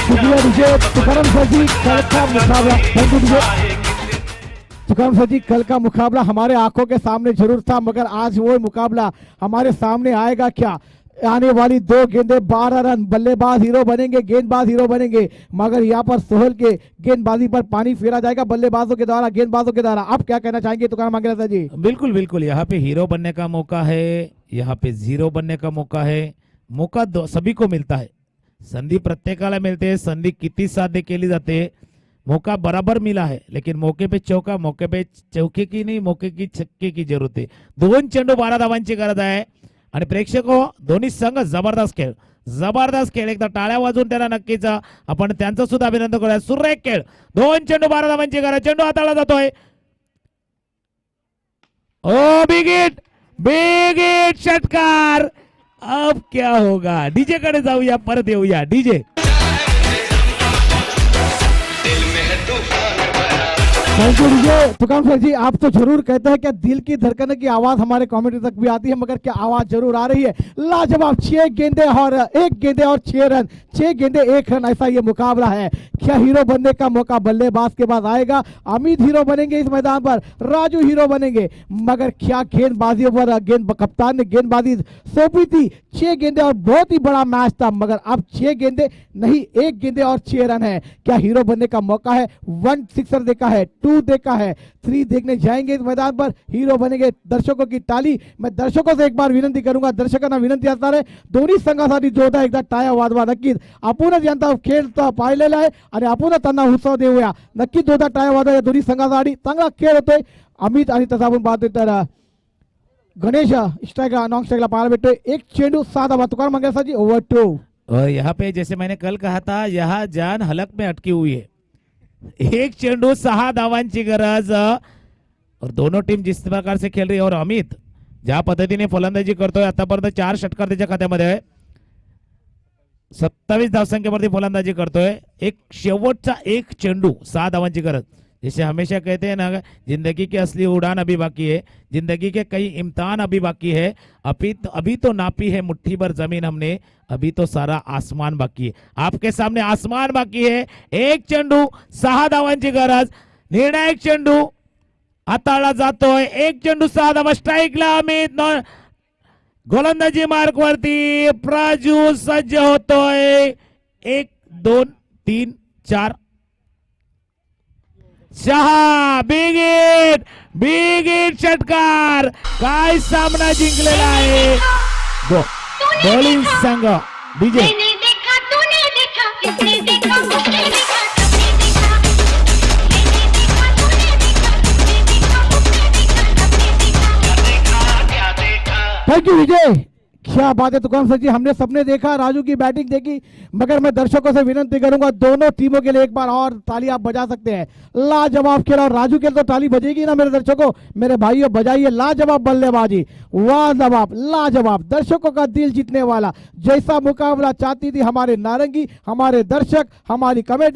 शुक्रिया डीजे तुकाराम सर जी, कल का मुकाबला. Thank you DJ Tukaram sir ji. कल का मुकाबला हमारे आंखों के सामने जरूर था, मगर आज वो मुकाबला हमारे सामने आएगा क्या? आने वाली 2 गेंदें 12 रन. बल्लेबाज हीरो बनेंगे, गेंदबाज हीरो बनेंगे, मगर यहाँ पर सोहेल के गेंदबाजी पर पानी फेरा जाएगा बल्लेबाजों के द्वारा, गेंदबाजों के द्वारा. आप क्या कहना चाहेंगे तुकाराम मांगेला सर जी? बिल्कुल बिल्कुल, यहाँ पे हीरो बनने का मौका है, यहाँ पे जीरो बनने का मौका है. मौका सभी को मिळता है, संधी प्रत्येकाला मिळते. संधी किती साध्य केली जाते, मौका बराबर मिला है, लेकिन मौके पे चौका, मौके पे चौके की नहीं, मौके की छक्के की जरूरत है. 2 चेंडू 12 धावांची गरज आहे. आणि प्रेक्षको, दोन्ही संघ जबरदस्त खेळ, जबरदस्त खेळ. एकदा टाळ्या वाजवून त्यांना नक्कीच आपण त्यांचं सुद्धा अभिनंदन करूया. सुरेख खेळ. 2 चेंडू 12 धावांची गरज. चेंडू हाताळला जातोय. ओ बिग हिट षटकार. अब क्या होगा? डीजे कडे जाऊया, परत येऊया. DJ thank you DJ Tukaram sir ji. आप तो जरूर कहते हैं कि दिल की धड़कन की आवाज हमारे कमेंट्री तक भी आती है, मगर क्या आवाज जरूर आ रही है. लाजवाब. 6 गेंदे और 1 गेंदे और 6 रन, 6 गेंदे 1 रन, ऐसा ये मुकाबला है. क्या हीरो बनने का मौका बल्लेबाज के बाद आएगा? अमित हीरो बनेंगे इस मैदान पर, राजू हीरो बनेंगे, मगर क्या गेंदबाजी पर कप्तान ने गेंदबाजी सौंपी थी. 6 गेंदे और बहुत ही बड़ा मैच था, मगर अब 6 गेंदे नहीं, 1 गेंदे और 6 रन है. क्या हीरो बनने का मौका है? 1 सिक्सर देखा है, 2 देखा है, 3 देखने जाएंगे इस मैदान पर. हीरो बनेंगे. दर्शकों की ताली. मैं दर्शकों से एक बार विनंती करूंगा, दर्शकांना विनंती असणार आहे, दोन्ही संघासाठी जोरदार एकदा टाळ्या वाजवा. नक्कीच आपणच यांचा खेळ पाहिलेला आहे आणि आपणच त्यांना उत्साह देऊया. नक्कीच जोरदार टाळ्या वाजवा या दोन्ही संघासाठी. चांगला खेळ होतोय. अमित आणि तसा आपण पाहतोय तर गणेश स्ट्राइक नॉन स्ट्राइकला पाहायला भेटतोय. 1 चेंडू 7 धावा. तुकाराम मांगेलासाठी ओव्हर 2. और यहाँ पे जैसे मैंने कल कहा था, यहाँ जान हलक में अटकी हुई है. 1 चेंडू 6 धावांची गरज. और दोनों टीम जिस प्रकार से खेल रही है, और अमित ज्या पद्धतीने फलंदाजी करतोय, आतापर्यंत 4 षटकार त्याच्या खात्यामध्ये आहे, 27 धावसंख्येवरती फलंदाजी करतोय. एक शेवटचा 1 चेंडू 6 धावांची गरज. जैसे हमेशा कहते हैं ना, जिंदगी की असली उड़ान अभी बाकी है, जिंदगी के कई इम्तिहान अभी बाकी है. अभी तो नापी है मुट्ठी भर जमीन हमने, अभी तो सारा आसमान बाकी है. आपके सामने आसमान बाकी है. 1 चेंडू 6 धावांची गरज. निर्णायक चेंडू हाताळला जातोय. 1 चेंडू 6 धावा. स्ट्राईकला अमित. गोलंदाजी मार्क वरती प्राजू सज्ज होतोय. 1 2 3 4 6. बिग हिट षटकार. काय सामना जिंकलेला आहे बॉलिंग संघ. डीजे थैंक यू विजय. क्या बात है तुकाराम सर जी. हमने सबने देखा, राजू की बैटिंग देखी, मगर मैं दर्शकों से विनंती करूंगा, दोनों टीमों के लिए एक बार और ताली आप बजा सकते हैं. लाजवाब खेला. राजू के लिए तो ताली बजेगी ना मेरे दर्शकों, मेरे भाइयों बजाइए. लाजवाब बल्लेबाजी, वाजवाब, लाजवाब, दर्शकों का दिल जीतने वाला. जैसा मुकाबला चाहती थी हमारे नारंगी, हमारे दर्शक, हमारी कमेटी.